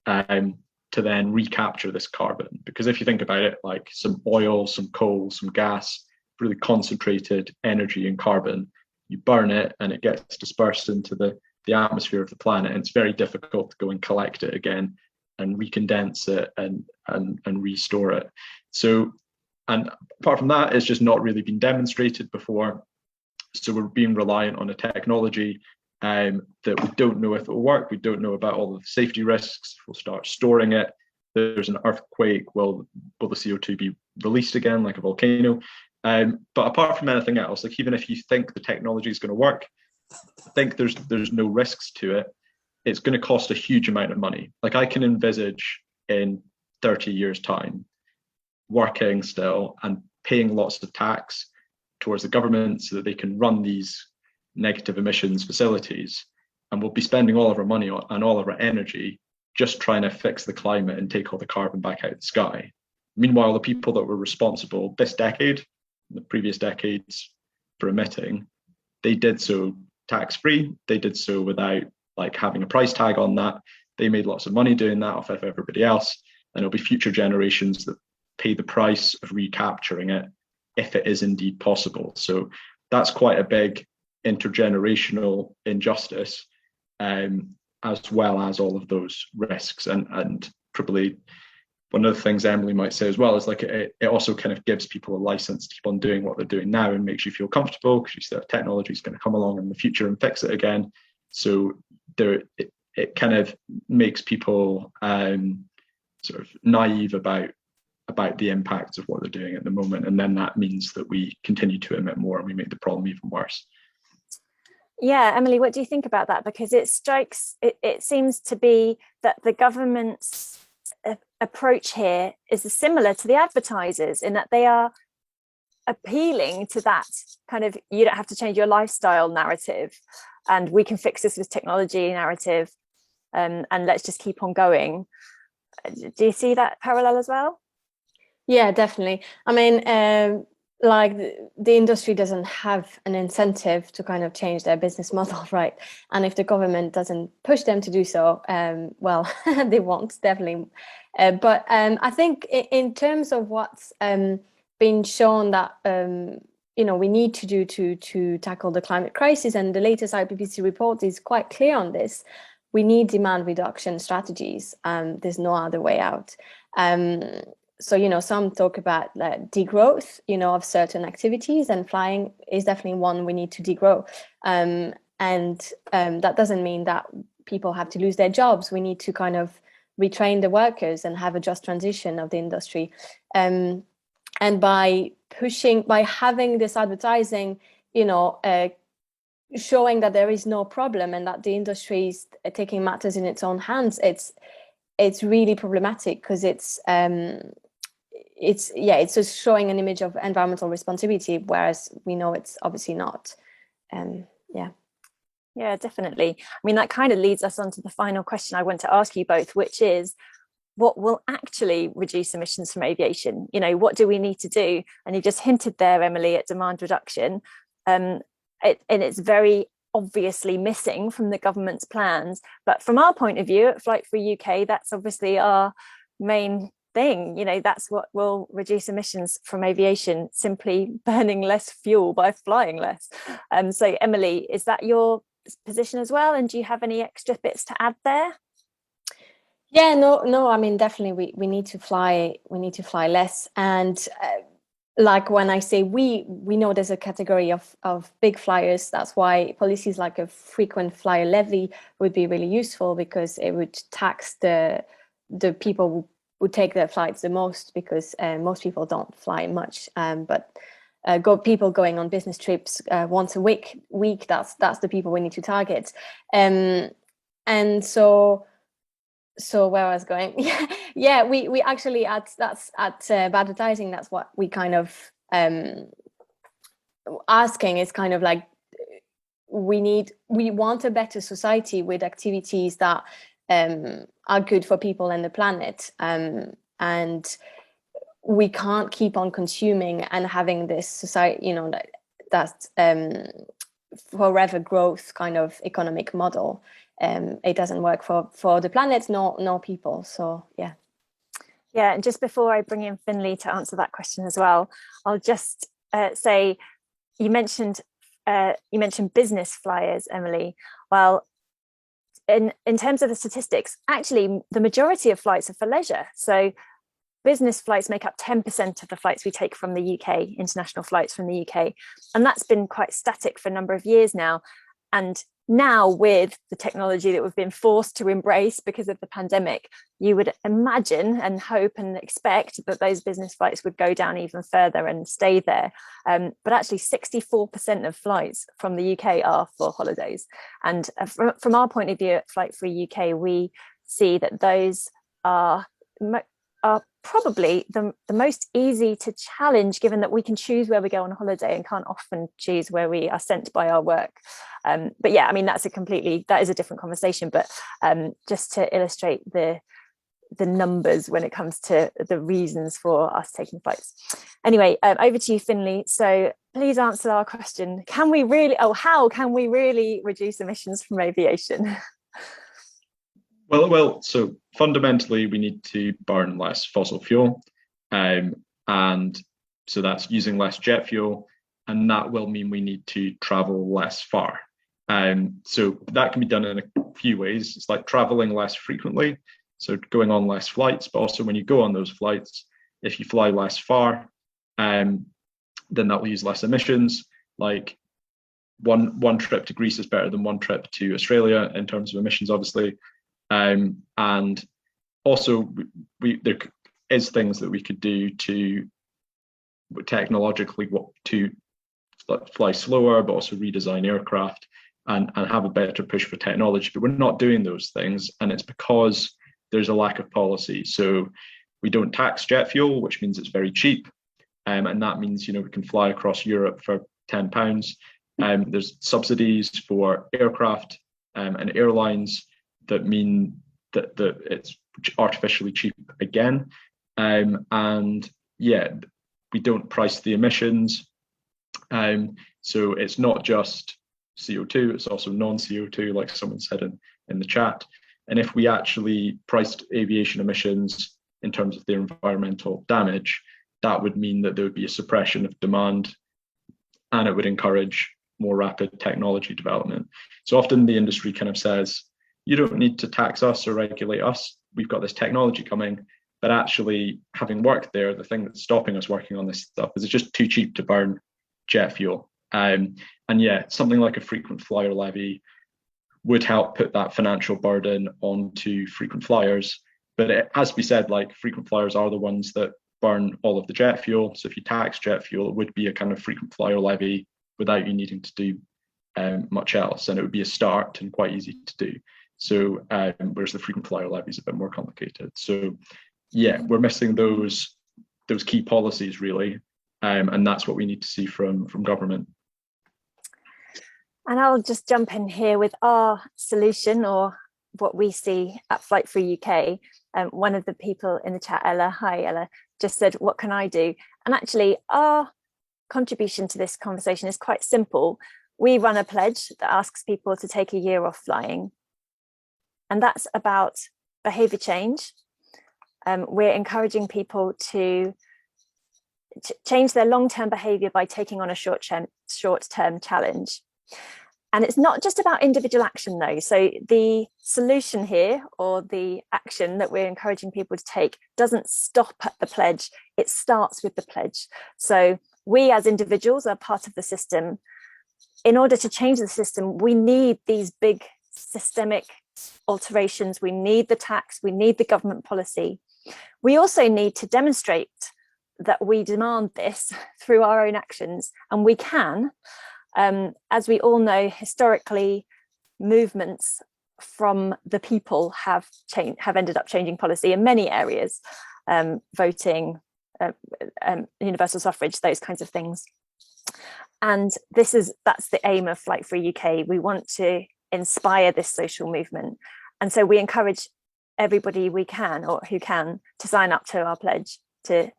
to then recapture this carbon. Because if you think about it, like some oil, some coal, some gas, really concentrated energy and carbon, you burn it and it gets dispersed into the atmosphere of the planet, and it's very difficult to go and collect it again and recondense it and restore it. So, and apart from that, it's just not really been demonstrated before. So we're being reliant on a technology that we don't know if it will work. We don't know about all of the safety risks. We'll start storing it. There's an earthquake. Will the CO2 be released again like a volcano? But apart from anything else, like even if you think the technology is going to work, I think there's no risks to it. It's going to cost a huge amount of money. Like I can envisage in 30 years' time working still and paying lots of tax towards the government so that they can run these negative emissions facilities, and we'll be spending all of our money and all of our energy just trying to fix the climate and take all the carbon back out of the sky. Meanwhile, the people that were responsible this decade, the previous decades, for emitting, they did so tax-free. They did so without like having a price tag on that. They made lots of money doing that off of everybody else, and it'll be future generations that pay the price of recapturing it if it is indeed possible. So that's quite a big intergenerational injustice, as well as all of those risks. And probably one of the things Emily might say as well is like it also kind of gives people a license to keep on doing what they're doing now and makes you feel comfortable, because you see that technology is going to come along in the future and fix it again. So it kind of makes people sort of naive about the impacts of what they're doing at the moment, and then that means that we continue to emit more and we make the problem even worse. Yeah, Emily, what do you think about that? Because it seems to be that the government's approach here is similar to the advertisers in that they are appealing to that kind of, you don't have to change your lifestyle narrative, and we can fix this with technology narrative, and let's just keep on going. Do you see that parallel as well? Yeah, definitely. I mean, like the industry doesn't have an incentive to kind of change their business model, right? And if the government doesn't push them to do so, well, they won't, definitely. But I think in terms of what's been shown that we need to do to tackle the climate crisis, and the latest IPCC report is quite clear on this. We need demand reduction strategies. There's no other way out. So, some talk about degrowth, of certain activities, and flying is definitely one we need to degrow. And that doesn't mean that people have to lose their jobs. We need to kind of retrain the workers and have a just transition of the industry. And by having this advertising, showing that there is no problem and that the industry is taking matters in its own hands, it's really problematic, because it's just showing an image of environmental responsibility, whereas we know it's obviously not. Yeah, definitely. I mean, that kind of leads us on to the final question I want to ask you both, which is, what will actually reduce emissions from aviation? What do we need to do? And you just hinted there, Emily, at demand reduction. And it's very obviously missing from the government's plans. But from our point of view at Flight Free UK, that's obviously our main thing. That's what will reduce emissions from aviation, simply burning less fuel by flying less. So Emily, is that your position as well? And do you have any extra bits to add there? Yeah, no, I mean, definitely we need to fly less. And like when I say we know there's a category of big flyers. That's why policies like a frequent flyer levy would be really useful, because it would tax the people who would take their flights the most, because most people don't fly much. But people going on business trips once a week, that's the people we need to target. And so where I was going, yeah, we actually at Badvertising, that's what we kind of asking is kind of like, we want a better society with activities that are good for people and the planet, and we can't keep on consuming and having this society, that forever growth kind of economic model. It doesn't work for the planet, nor people. So yeah. Yeah, and just before I bring in Finlay to answer that question as well, I'll just say, you mentioned business flyers, Emily. Well, in terms of the statistics, actually the majority of flights are for leisure. So business flights make up 10% of the flights we take from the UK, international flights from the UK. And that's been quite static for a number of years now. And now, with the technology that we've been forced to embrace because of the pandemic, you would imagine and hope and expect that those business flights would go down even further and stay there. But actually 64% of flights from the UK are for holidays. And from our point of view at Flight Free UK, we see that those are probably the most easy to challenge, given that we can choose where we go on holiday and can't often choose where we are sent by our work. But yeah, I mean, that is a different conversation, but just to illustrate the numbers when it comes to the reasons for us taking flights. Anyway, over to you, Finlay. So please answer our question. How can we really reduce emissions from aviation? Well, so fundamentally, we need to burn less fossil fuel. And so that's using less jet fuel, and that will mean we need to travel less far. So that can be done in a few ways. It's like traveling less frequently, so going on less flights, but also when you go on those flights, if you fly less far, then that will use less emissions. Like one trip to Greece is better than one trip to Australia in terms of emissions, obviously. And also there is things that we could do to technologically to fly slower, but also redesign aircraft and have a better push for technology. But we're not doing those things, and it's because there's a lack of policy. So we don't tax jet fuel, which means it's very cheap. And that means, we can fly across Europe for £10. There's subsidies for aircraft and airlines that mean that it's artificially cheap again. And yeah, we don't price the emissions. So it's not just CO2, it's also non-CO2, like someone said in the chat. And if we actually priced aviation emissions in terms of their environmental damage, that would mean that there would be a suppression of demand, and it would encourage more rapid technology development. So often the industry kind of says, you don't need to tax us or regulate us. We've got this technology coming. But actually, having worked there, the thing that's stopping us working on this stuff is it's just too cheap to burn jet fuel. And yeah, something like a frequent flyer levy would help put that financial burden onto frequent flyers. But it has to be said, like, frequent flyers are the ones that burn all of the jet fuel. So if you tax jet fuel, it would be a kind of frequent flyer levy without you needing to do much else. And it would be a start and quite easy to do. So whereas the frequent flyer levy is a bit more complicated. So yeah, we're missing those key policies, really. And that's what we need to see from government. And I'll just jump in here with our solution, or what we see at Flight Free UK. One of the people in the chat, Ella, hi Ella, just said, what can I do? And actually our contribution to this conversation is quite simple. We run a pledge that asks people to take a year off flying. And that's about behaviour change. We're encouraging people to change their long-term behaviour by taking on a short-term challenge. And it's not just about individual action though. So the solution here, or the action that we're encouraging people to take, doesn't stop at the pledge, it starts with the pledge. So we as individuals are part of the system. In order to change the system, we need these big systemic alterations. We need the tax, we need the government policy. We also need to demonstrate that we demand this through our own actions, and we can. As we all know, historically, movements from the people have ended up changing policy in many areas, voting, universal suffrage, those kinds of things. And that's the aim of Flight Free UK. We want to inspire this social movement, and so we encourage everybody we can, or who can, to sign up to our pledge to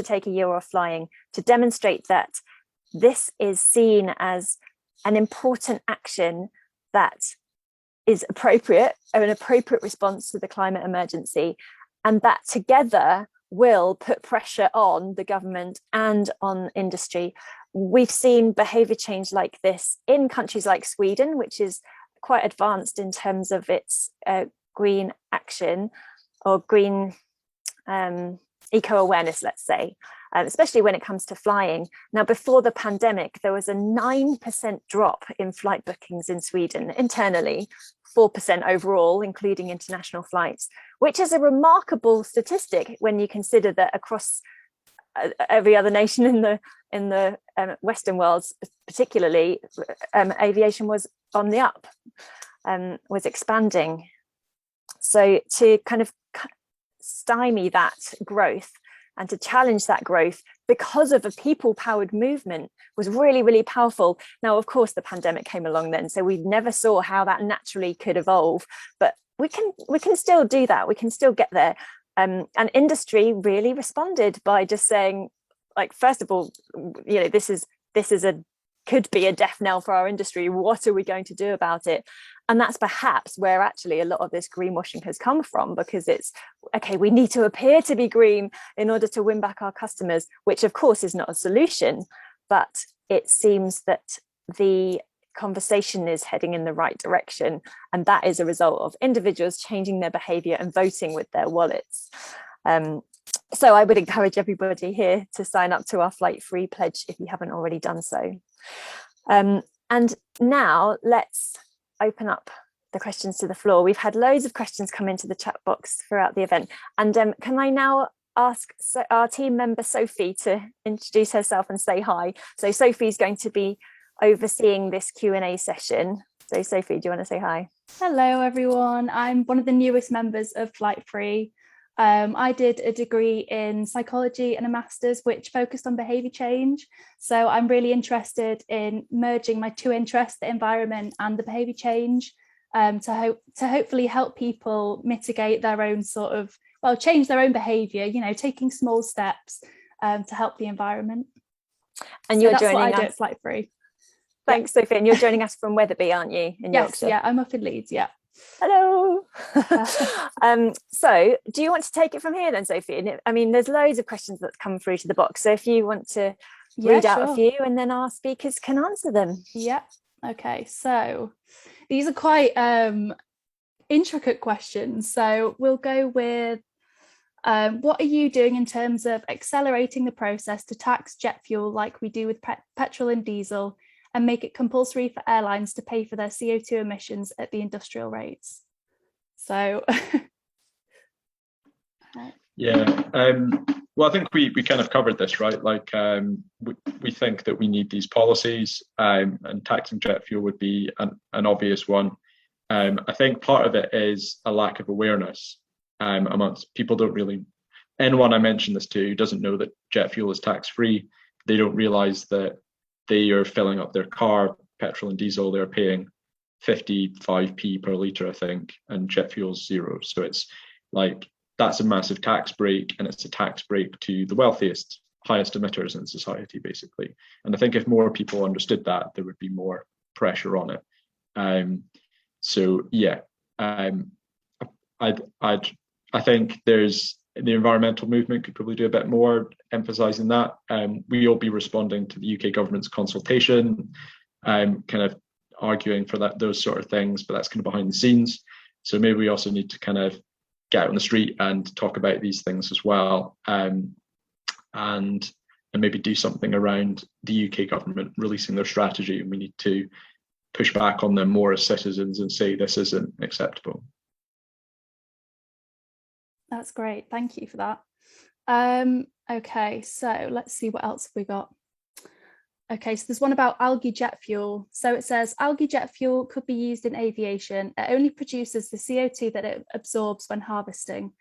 take a year off flying, to demonstrate that this is seen as an important action that is appropriate, or an appropriate response to the climate emergency, and that together will put pressure on the government and on industry. We've seen behaviour change like this in countries like Sweden, which is quite advanced in terms of its green action, or green eco-awareness, let's say, especially when it comes to flying. Now, before the pandemic, there was a 9% drop in flight bookings in Sweden internally, 4% overall, including international flights, which is a remarkable statistic when you consider that across every other nation in the Western world, particularly, aviation was on the up, was expanding. So to kind of stymie that growth and to challenge that growth because of a people-powered movement was really, really powerful. Now, of course, the pandemic came along then, so we never saw how that naturally could evolve, but we can still do that. We can still get there. And industry really responded by just saying, like, first of all, this could be a death knell for our industry. What are we going to do about it? And that's perhaps where actually a lot of this greenwashing has come from, because it's, okay, we need to appear to be green in order to win back our customers, which of course is not a solution, but it seems that the conversation is heading in the right direction. And that is a result of individuals changing their behavior and voting with their wallets. So I would encourage everybody here to sign up to our Flight Free pledge if you haven't already done so. And now let's open up the questions to the floor. We've had loads of questions come into the chat box throughout the event. And can I now ask our team member Sophie to introduce herself and say hi? So Sophie's going to be overseeing this Q&A session. So Sophie, do you want to say hi? Hello, everyone. I'm one of the newest members of Flight Free. I did a degree in psychology and a master's which focused on behaviour change. So I'm really interested in merging my two interests, the environment and the behaviour change, to hopefully help people mitigate their own change their own behaviour, taking small steps to help the environment. And so you're that's joining what I do us. at Flight Free. Thanks, Sophie. And you're joining us from Wetherby, aren't you? In Yes, Yorkshire? yeah, I'm up in Leeds, yeah. Hello. So do you want to take it from here then, Sophie? I mean, there's loads of questions that come through to the box. So if you want to read out a few, and then our speakers can answer them. Yeah. Okay. So these are quite intricate questions. So we'll go with what are you doing in terms of accelerating the process to tax jet fuel like we do with petrol and diesel, and make it compulsory for airlines to pay for their CO2 emissions at the industrial rates? So yeah, well, I think we kind of covered this, right? Like we think that we need these policies, and taxing jet fuel would be an obvious one. I think part of it is a lack of awareness amongst people. Don't really, anyone I mentioned this to who doesn't know that jet fuel is tax free, they don't realize that they are filling up their car, petrol and diesel, they're paying 55p per litre, I think, and jet fuel's zero. So it's like, that's a massive tax break, and it's a tax break to the wealthiest, highest emitters in society, basically. And I think if more people understood that, there would be more pressure on it. So yeah, I think there's the environmental movement could probably do a bit more emphasising that. We'll be responding to the UK government's consultation, kind of arguing for those sort of things, but that's kind of behind the scenes. So maybe we also need to kind of get out on the street and talk about these things as well, and maybe do something around the UK government releasing their strategy, and we need to push back on them more as citizens and say this isn't acceptable. That's great. Thank you for that. Okay, so let's see what else have we got. Okay, so there's one about algae jet fuel. So it says algae jet fuel could be used in aviation. It only produces the CO2 that it absorbs when harvesting.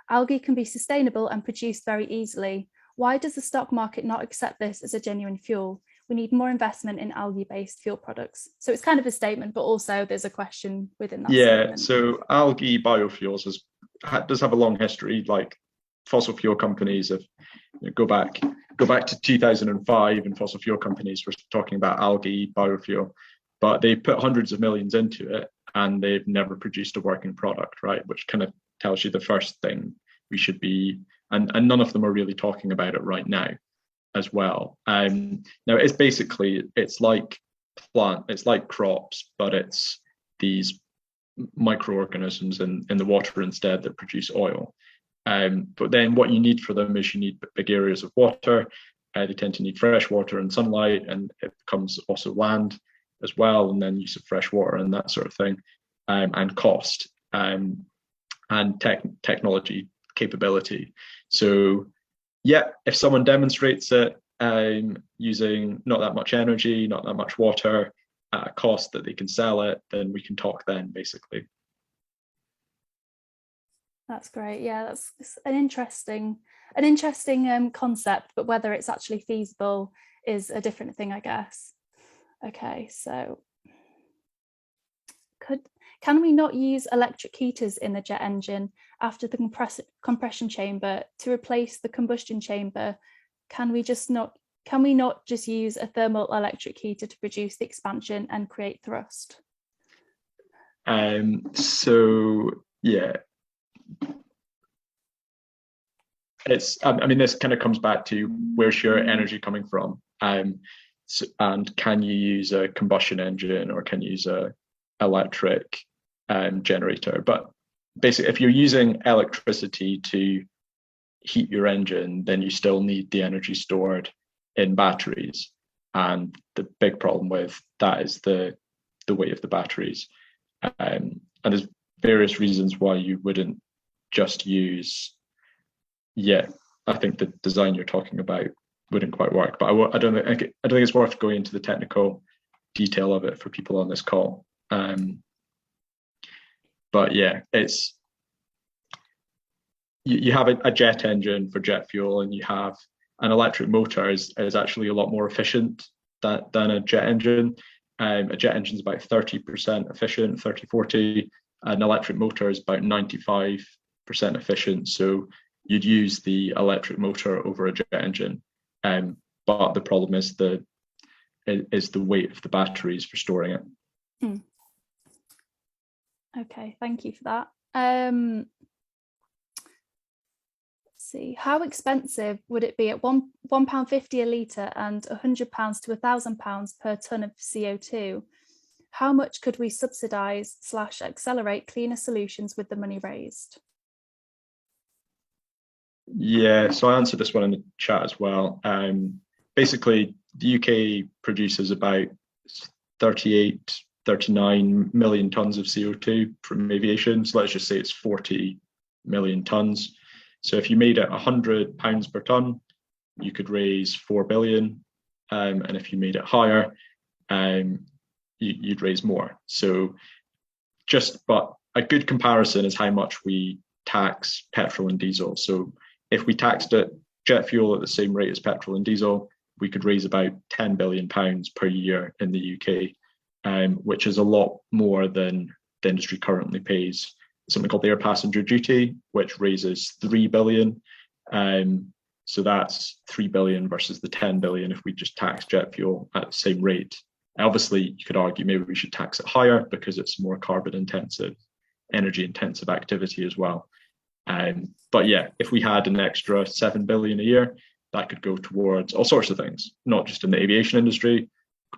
Algae can be sustainable and produced very easily. Why does the stock market not accept this as a genuine fuel? We need more investment in algae-based fuel products. So it's kind of a statement, but also there's a question within that statement. So algae biofuels does have a long history. Like fossil fuel companies have go back to 2005, and fossil fuel companies were talking about algae biofuel, but they put hundreds of millions into it and they've never produced a working product, right? Which kind of tells you the first thing we should be, and none of them are really talking about it right now as well. Now it's like crops, but it's these microorganisms in the water instead that produce oil. But then what you need for them is you need big areas of water. They tend to need fresh water and sunlight, and it becomes also land as well, and then use of fresh water and that sort of thing, and cost, and technology capability. So yeah, if someone demonstrates it using not that much energy, not that much water, at a cost that they can sell it, then we can talk then, basically. That's great. Yeah, that's an interesting concept, but whether it's actually feasible is a different thing, I guess. Okay, so can we not use electric heaters in the jet engine after the compression chamber to replace the combustion chamber? Can we not just use a thermal electric heater to produce the expansion and create thrust? So yeah, it's I mean, this kind of comes back to where's your energy coming from, and can you use a combustion engine or can you use a electric generator? But basically, if you're using electricity to heat your engine, then you still need the energy stored in batteries, and the big problem with that is the weight of the batteries, and there's various reasons why you wouldn't just use. Yeah, I think the design you're talking about wouldn't quite work, but I don't think it's worth going into the technical detail of it for people on this call. But yeah, it's you have a jet engine for jet fuel, and you have an electric motor is actually a lot more efficient than a jet engine. A jet engine is about 30% efficient, 30-40. An electric motor is about 95% efficient. So you'd use the electric motor over a jet engine. But the problem is the weight of the batteries for storing it. Okay, thank you for that. Let's see, how expensive would it be at £1.50 a litre and £100 to £1,000 per tonne of CO2? How much could we subsidise / accelerate cleaner solutions with the money raised? Yeah, so I answered this one in the chat as well. Basically, the UK produces about 39 million tonnes of CO2 from aviation. So let's just say it's 40 million tonnes. So if you made it £100 per tonne, you could raise 4 billion. And if you made it higher, you'd raise more. So but a good comparison is how much we tax petrol and diesel. So if we taxed jet fuel at the same rate as petrol and diesel, we could raise about £10 billion per year in the UK, which is a lot more than the industry currently pays. Something called air passenger duty, which raises 3 billion. So that's 3 billion versus the 10 billion if we just tax jet fuel at the same rate. Obviously, you could argue maybe we should tax it higher because it's more carbon intensive, energy intensive activity as well. But yeah, if we had an extra 7 billion a year, that could go towards all sorts of things, not just in the aviation industry.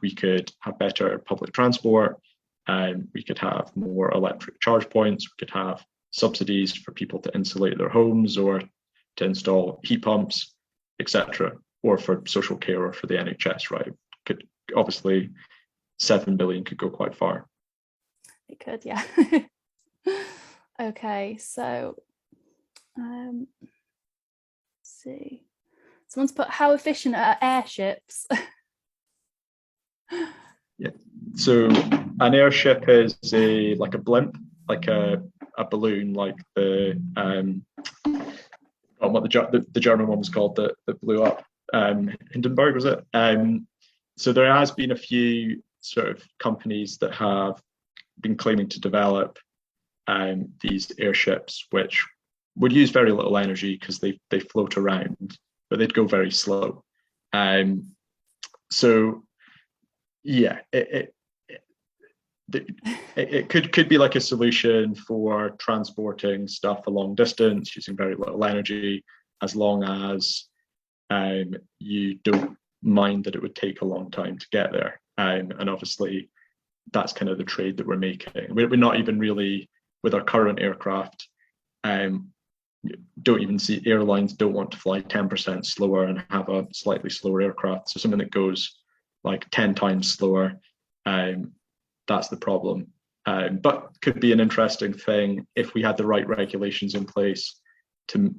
We could have better public transport. We could have more electric charge points. We could have subsidies for people to insulate their homes or to install heat pumps, etc., or for social care or for the NHS. Right? Could obviously 7 billion could go quite far. It could, yeah. Okay, so let's see. Someone's put, how efficient are airships? Yeah. So an airship is like a blimp, like a balloon, like the what the German one was called that blew up. Hindenburg, was it? So there has been a few sort of companies that have been claiming to develop these airships, which would use very little energy because they float around, but they'd go very slow. So yeah, it could be like a solution for transporting stuff a long distance using very little energy, as long as you don't mind that it would take a long time to get there. And obviously, that's kind of the trade that we're making. We're not even really, with our current aircraft, don't even see airlines don't want to fly 10% slower and have a slightly slower aircraft. So something that goes like 10 times slower, that's the problem. But could be an interesting thing if we had the right regulations in place to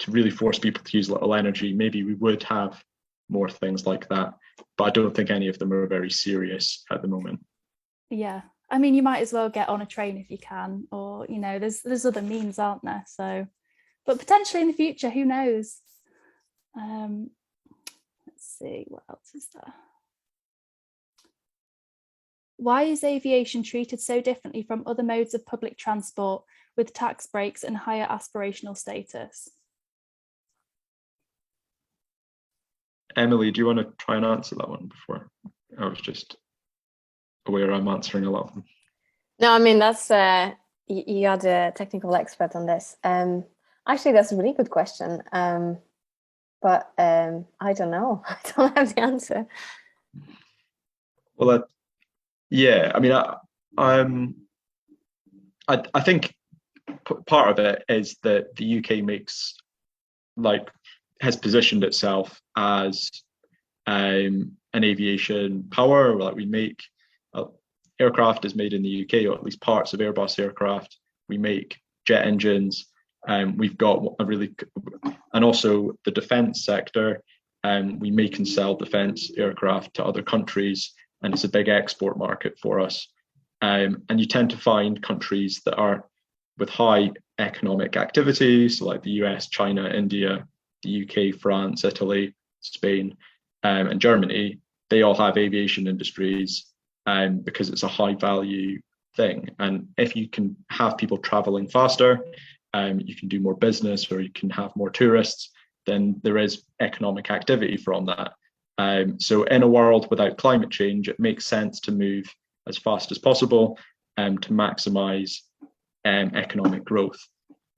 really force people to use little energy. Maybe we would have more things like that, but I don't think any of them are very serious at the moment. Yeah, I mean, you might as well get on a train if you can, or there's other means, aren't there? So, but potentially in the future, who knows? Let's see, what else is there? Why is aviation treated so differently from other modes of public transport with tax breaks and higher aspirational status? Emily, do you want to try and answer that one before? I was just aware I'm answering a lot of them. No, I mean, that's you are the technical expert on this. Actually, that's a really good question. But I don't know. I don't have the answer. Well, yeah, I mean, I think part of it is that the UK has positioned itself as an aviation power. Like we make aircraft is made in the UK, or at least parts of Airbus aircraft. We make jet engines. We've got and also the defence sector. We make and sell defence aircraft to other countries, and it's a big export market for us. And you tend to find countries that are with high economic activity, so like the US, China, India, the UK, France, Italy, Spain, and Germany, they all have aviation industries because it's a high value thing. And if you can have people traveling faster, you can do more business, or you can have more tourists, then there is economic activity from that. So in a world without climate change, it makes sense to move as fast as possible to maximize economic growth.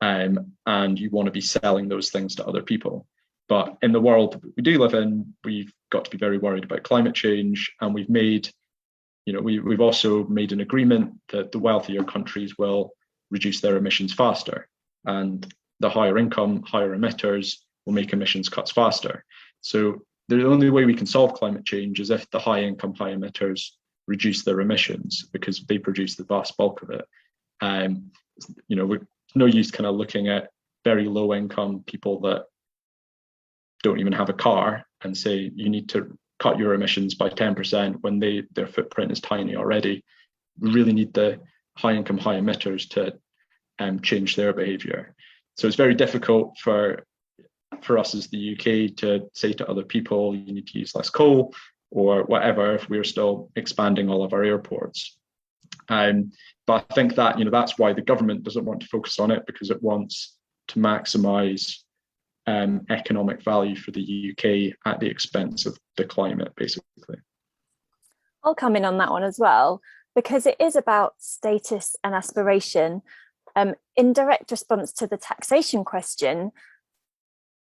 And you want to be selling those things to other people. But in the world we do live in, we've got to be very worried about climate change. And we've made, we've also made an agreement that the wealthier countries will reduce their emissions faster. And the higher income, higher emitters will make emissions cuts faster. So the only way we can solve climate change is if the high income, high emitters reduce their emissions, because they produce the vast bulk of it. We're no use kind of looking at very low income people that don't even have a car and say you need to cut your emissions by 10% when their footprint is tiny already. We really need the high income, high emitters to change their behavior. So it's very difficult for us as the UK to say to other people, you need to use less coal or whatever, if we're still expanding all of our airports. But I think that, that's why the government doesn't want to focus on it, because it wants to maximize economic value for the UK at the expense of the climate, basically. I'll come in on that one as well, because it is about status and aspiration. In direct response to the taxation question,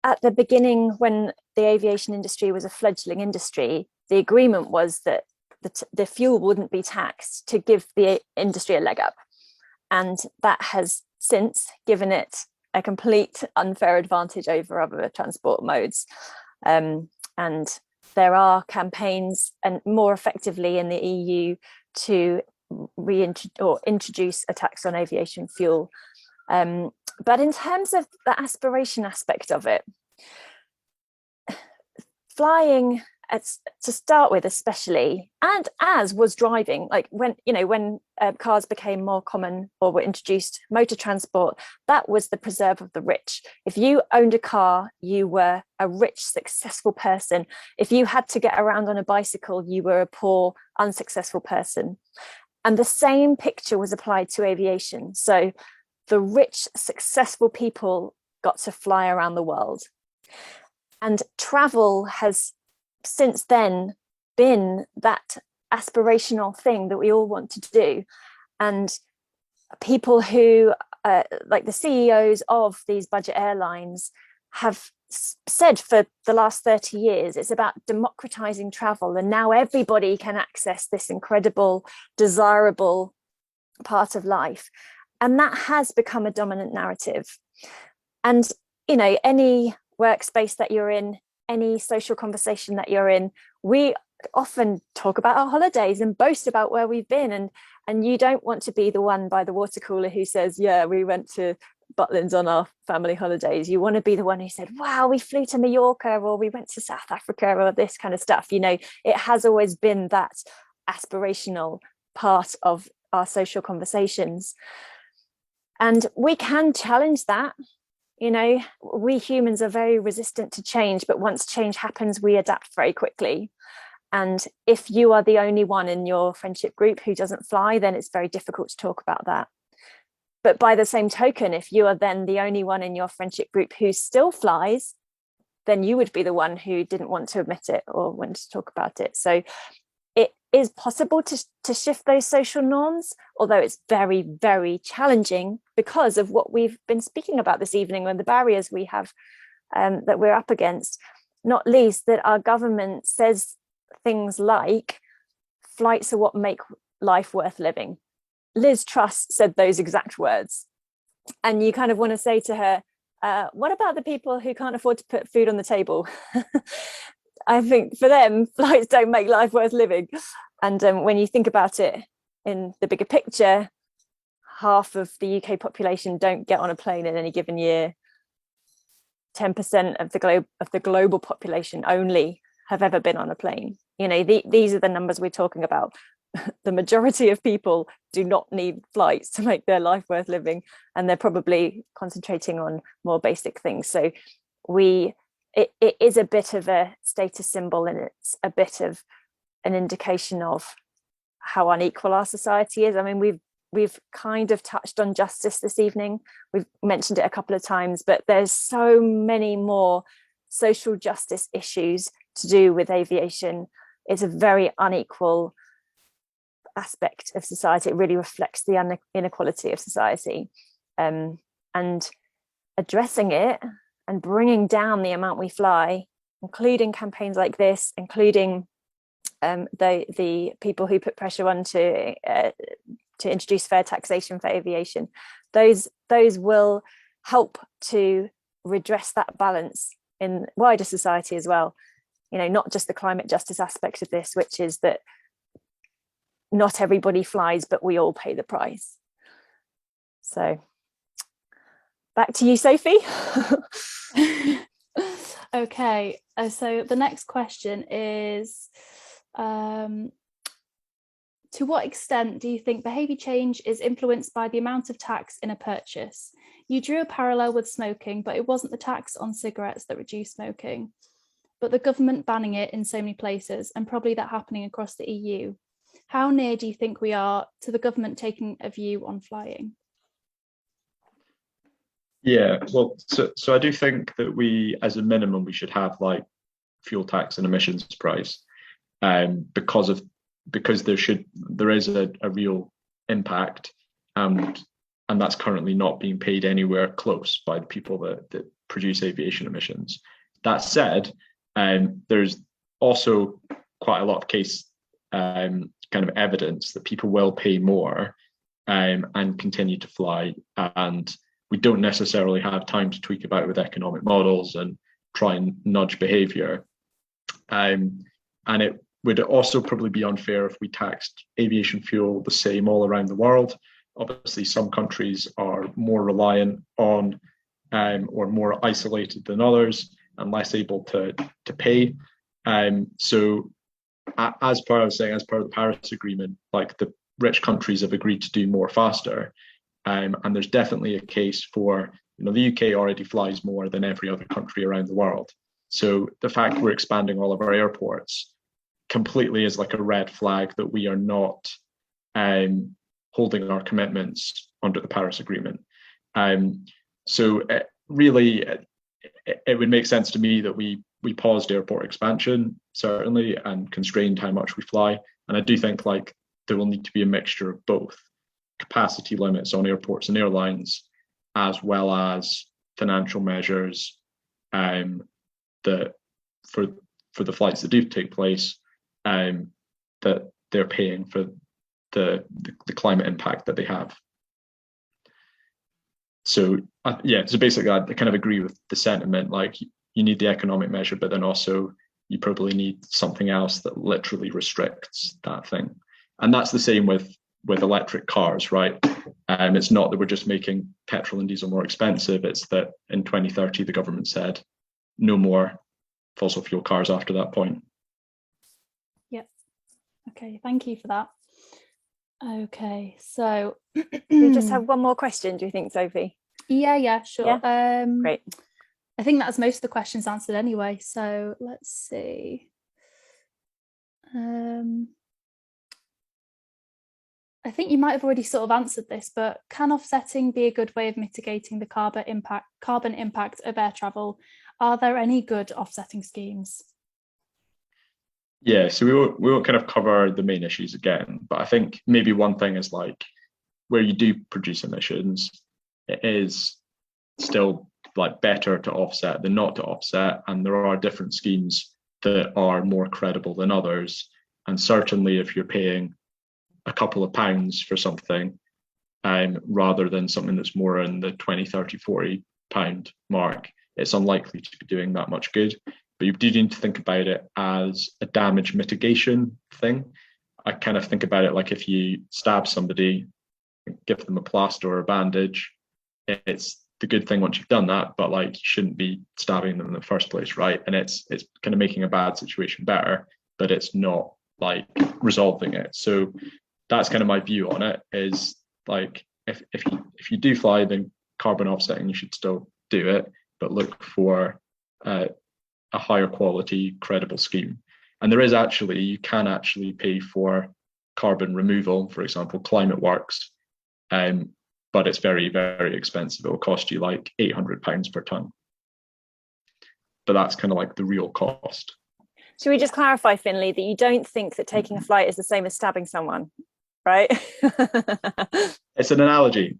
at the beginning, when the aviation industry was a fledgling industry, the agreement was that the fuel wouldn't be taxed to give the industry a leg up. And that has since given it a complete unfair advantage over other transport modes. And there are campaigns, and more effectively in the EU, to introduce a tax on aviation fuel. But in terms of the aspiration aspect of it, flying, to start with especially, and as was driving, like when cars became more common or were introduced, motor transport, that was the preserve of the rich. If you owned a car, you were a rich, successful person. If you had to get around on a bicycle, you were a poor, unsuccessful person. And the same picture was applied to aviation. So the rich, successful people got to fly around the world. And travel has since then been that aspirational thing that we all want to do. And people who, like the CEOs of these budget airlines, have said for the last 30 years, it's about democratizing travel. And now everybody can access this incredible, desirable part of life. And that has become a dominant narrative. And, any workspace that you're in, any social conversation that you're in, we often talk about our holidays and boast about where we've been. And you don't want to be the one by the water cooler who says, yeah, we went to Butlins on our family holidays. You want to be the one who said, wow, we flew to Mallorca, or we went to South Africa, or this kind of stuff. It has always been that aspirational part of our social conversations. And we can challenge that. We humans are very resistant to change, but once change happens, we adapt very quickly. And if you are the only one in your friendship group who doesn't fly, then it's very difficult to talk about that. But by the same token, if you are then the only one in your friendship group who still flies, then you would be the one who didn't want to admit it or want to talk about it. So it is possible to shift those social norms, although it's very, very challenging because of what we've been speaking about this evening, and the barriers we have that we're up against, not least that our government says things like flights are what make life worth living. Liz Truss said those exact words. And you kind of want to say to her, what about the people who can't afford to put food on the table? I think for them, flights don't make life worth living. And when you think about it in the bigger picture, half of the UK population don't get on a plane in any given year. 10% of the global population only have ever been on a plane. These are the numbers we're talking about. the majority of people do not need flights to make their life worth living, and they're probably concentrating on more basic things. So it is a bit of a status symbol, and it's a bit of an indication of how unequal our society is. I mean, we've kind of touched on justice this evening. We've mentioned it a couple of times, but there's so many more social justice issues to do with aviation. It's a very unequal aspect of society. It really reflects the inequality of society, and addressing it and bringing down the amount we fly, including campaigns like this, including the people who put pressure on to introduce fair taxation for aviation. Those will help to redress that balance in wider society as well. You know, not just the climate justice aspect of this, which is that not everybody flies, but we all pay the price. So back to you, Sophie. Okay, so the next question is, to what extent do you think behaviour change is influenced by the amount of tax in a purchase? You drew a parallel with smoking, but it wasn't the tax on cigarettes that reduced smoking, but the government banning it in so many places, and probably that happening across the EU. How near do you think we are to the government taking a view on flying? Yeah, well, so I do think that we, as a minimum, we should have like fuel tax and emissions price, because there is a real impact, and that's currently not being paid anywhere close by the people that produce aviation emissions. That said, there's also quite a lot of case kind of evidence that people will pay more and continue to fly, and we don't necessarily have time to tweak about it with economic models and try and nudge behavior. And it would also probably be unfair if we taxed aviation fuel the same all around the world. Obviously, some countries are more reliant on or more isolated than others and less able to pay. So as part of the Paris Agreement, like the rich countries have agreed to do more faster. And there's definitely a case for, the UK already flies more than every other country around the world. So the fact we're expanding all of our airports completely is like a red flag that we are not holding our commitments under the Paris Agreement. So it would make sense to me that we paused airport expansion, certainly, and constrained how much we fly. And I do think like there will need to be a mixture of both capacity limits on airports and airlines, as well as financial measures that for the flights that do take place, that they're paying for the climate impact that they have. So so basically I kind of agree with the sentiment, like you need the economic measure, but then also you probably need something else that literally restricts that thing. And that's the same with electric cars, right? It's not that we're just making petrol and diesel more expensive, it's that in 2030 the government said no more fossil fuel cars after that point. Yep. Okay, thank you for that. Okay, so we just have one more question, do you think, Sophie? Yeah, sure. Yeah? Great. I think that's most of the questions answered anyway, so let's see. I think you might have already sort of answered this, but can offsetting be a good way of mitigating the carbon impact of air travel? Are there any good offsetting schemes? Yeah, so we won't kind of cover the main issues again, but I think maybe one thing is like where you do produce emissions, it is still like better to offset than not to offset, and there are different schemes that are more credible than others. And certainly if you're paying a couple of pounds for something rather than something that's more in the 20, 30, 40 pound mark, it's unlikely to be doing that much good. But you do need to think about it as a damage mitigation thing. I kind of think about it like if you stab somebody, give them a plaster or a bandage, it's the good thing once you've done that, but like you shouldn't be stabbing them in the first place, right? And it's kind of making a bad situation better, but it's not like resolving it. So that's kind of my view on it, is like if you do fly, then carbon offsetting, you should still do it, but look for a higher quality, credible scheme. And there is actually, you can actually pay for carbon removal, for example, Climate Works, but it's very, very expensive. It will cost you like £800 per tonne. But that's kind of like the real cost. Should we just clarify, Finley, that you don't think that taking a flight is the same as stabbing someone, right? It's an analogy.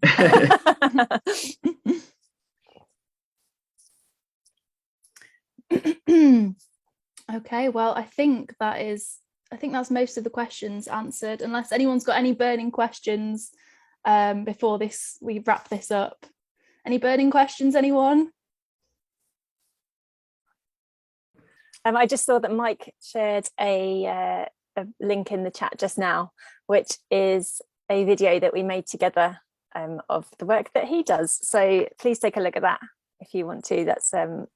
Okay, well, I think that's most of the questions answered, unless anyone's got any burning questions before we wrap this up. Any burning questions, anyone? I just saw that Mike shared a link in the chat just now, which is a video that we made together of the work that he does. So please take a look at that if you want to. That's on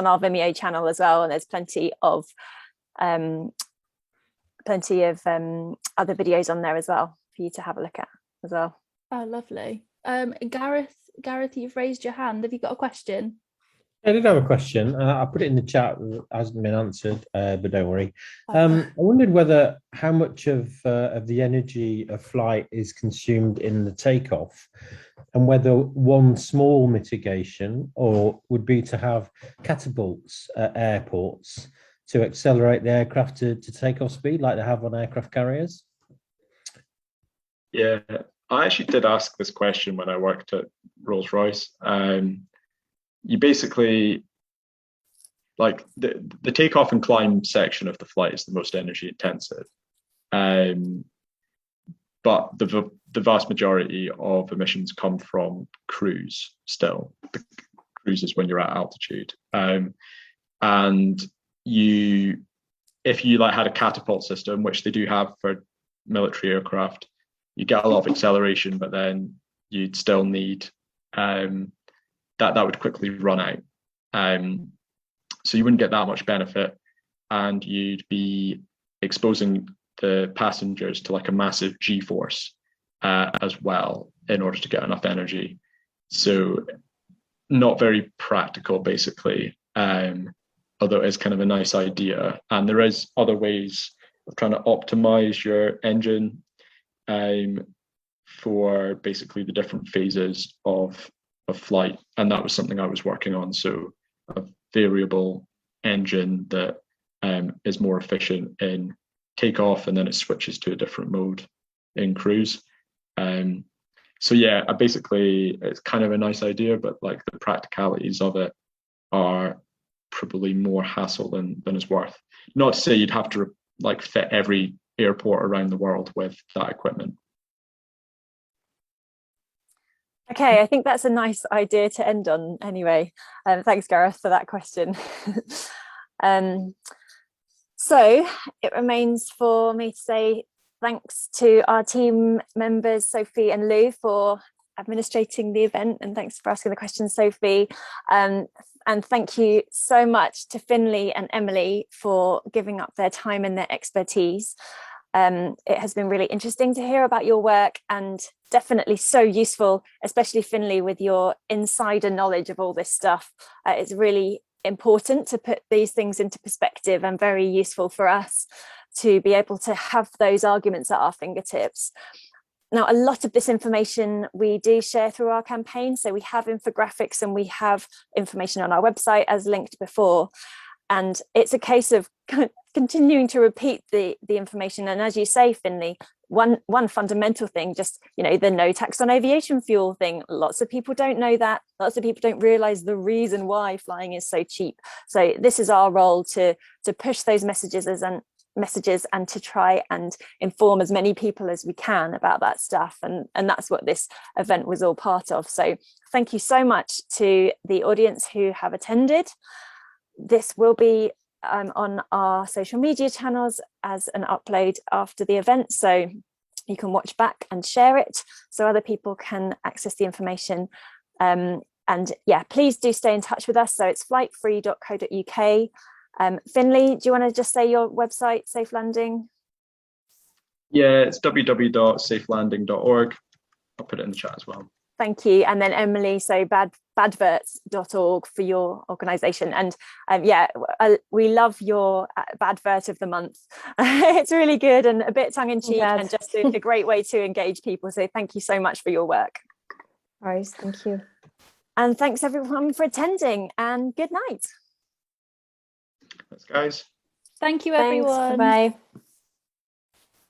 our Vimeo channel as well, and there's plenty of other videos on there as well for you to have a look at as well. Oh, lovely. Gareth, you've raised your hand. Have you got a question? I did have a question. I put it in the chat. It hasn't been answered, but don't worry. I wondered how much of the energy of flight is consumed in the takeoff, and whether one small mitigation would be to have catapults at airports to accelerate the aircraft to takeoff speed, like they have on aircraft carriers. Yeah, I actually did ask this question when I worked at Rolls-Royce. You basically, like the takeoff and climb section of the flight is the most energy intensive, but the vast majority of emissions come from cruise. Still, the cruise is when you're at altitude, and if you like had a catapult system, which they do have for military aircraft, you get a lot of acceleration, but then you'd still need that would quickly run out. So you wouldn't get that much benefit, and you'd be exposing the passengers to like a massive G-force as well in order to get enough energy. So not very practical, basically, although it's kind of a nice idea. And there is other ways of trying to optimize your engine for basically the different phases of flight, and that was something I was working on. So a variable engine that is more efficient in takeoff, and then it switches to a different mode in cruise. So yeah, basically it's kind of a nice idea, but like the practicalities of it are probably more hassle than it's worth. Not to say you'd have to like fit every airport around the world with that equipment. Okay, I think that's a nice idea to end on anyway. Thanks, Gareth, for that question. So it remains for me to say thanks to our team members, Sophie and Lou, for administrating the event, and thanks for asking the questions, Sophie. And thank you so much to Finley and Emily for giving up their time and their expertise. It has been really interesting to hear about your work, and definitely so useful, especially Finley, with your insider knowledge of all this stuff. It's really important to put these things into perspective, and very useful for us to be able to have those arguments at our fingertips. Now, a lot of this information we do share through our campaign. So we have infographics and we have information on our website as linked before. And it's a case of continuing to repeat the information. And as you say, Finley, one fundamental thing, just, the no tax on aviation fuel thing. Lots of people don't know that. Lots of people don't realize the reason why flying is so cheap. So this is our role to push those messages and to try and inform as many people as we can about that stuff. And that's what this event was all part of. So thank you so much to the audience who have attended. This will be on our social media channels as an upload after the event, so you can watch back and share it so other people can access the information. And yeah, please do stay in touch with us. So it's flightfree.co.uk. Finley, do you want to just say your website, Safe Landing? Yeah, it's www.safelanding.org. I'll put it in the chat as well. Thank you. And then Emily, so badverts.org for your organisation. And yeah, we love your badvert of the month. It's really good and a bit tongue-in-cheek and just a great way to engage people. So thank you so much for your work. All right, thank you. And thanks everyone for attending, and good night. Thanks, guys. Thank you, Thanks, everyone. bye.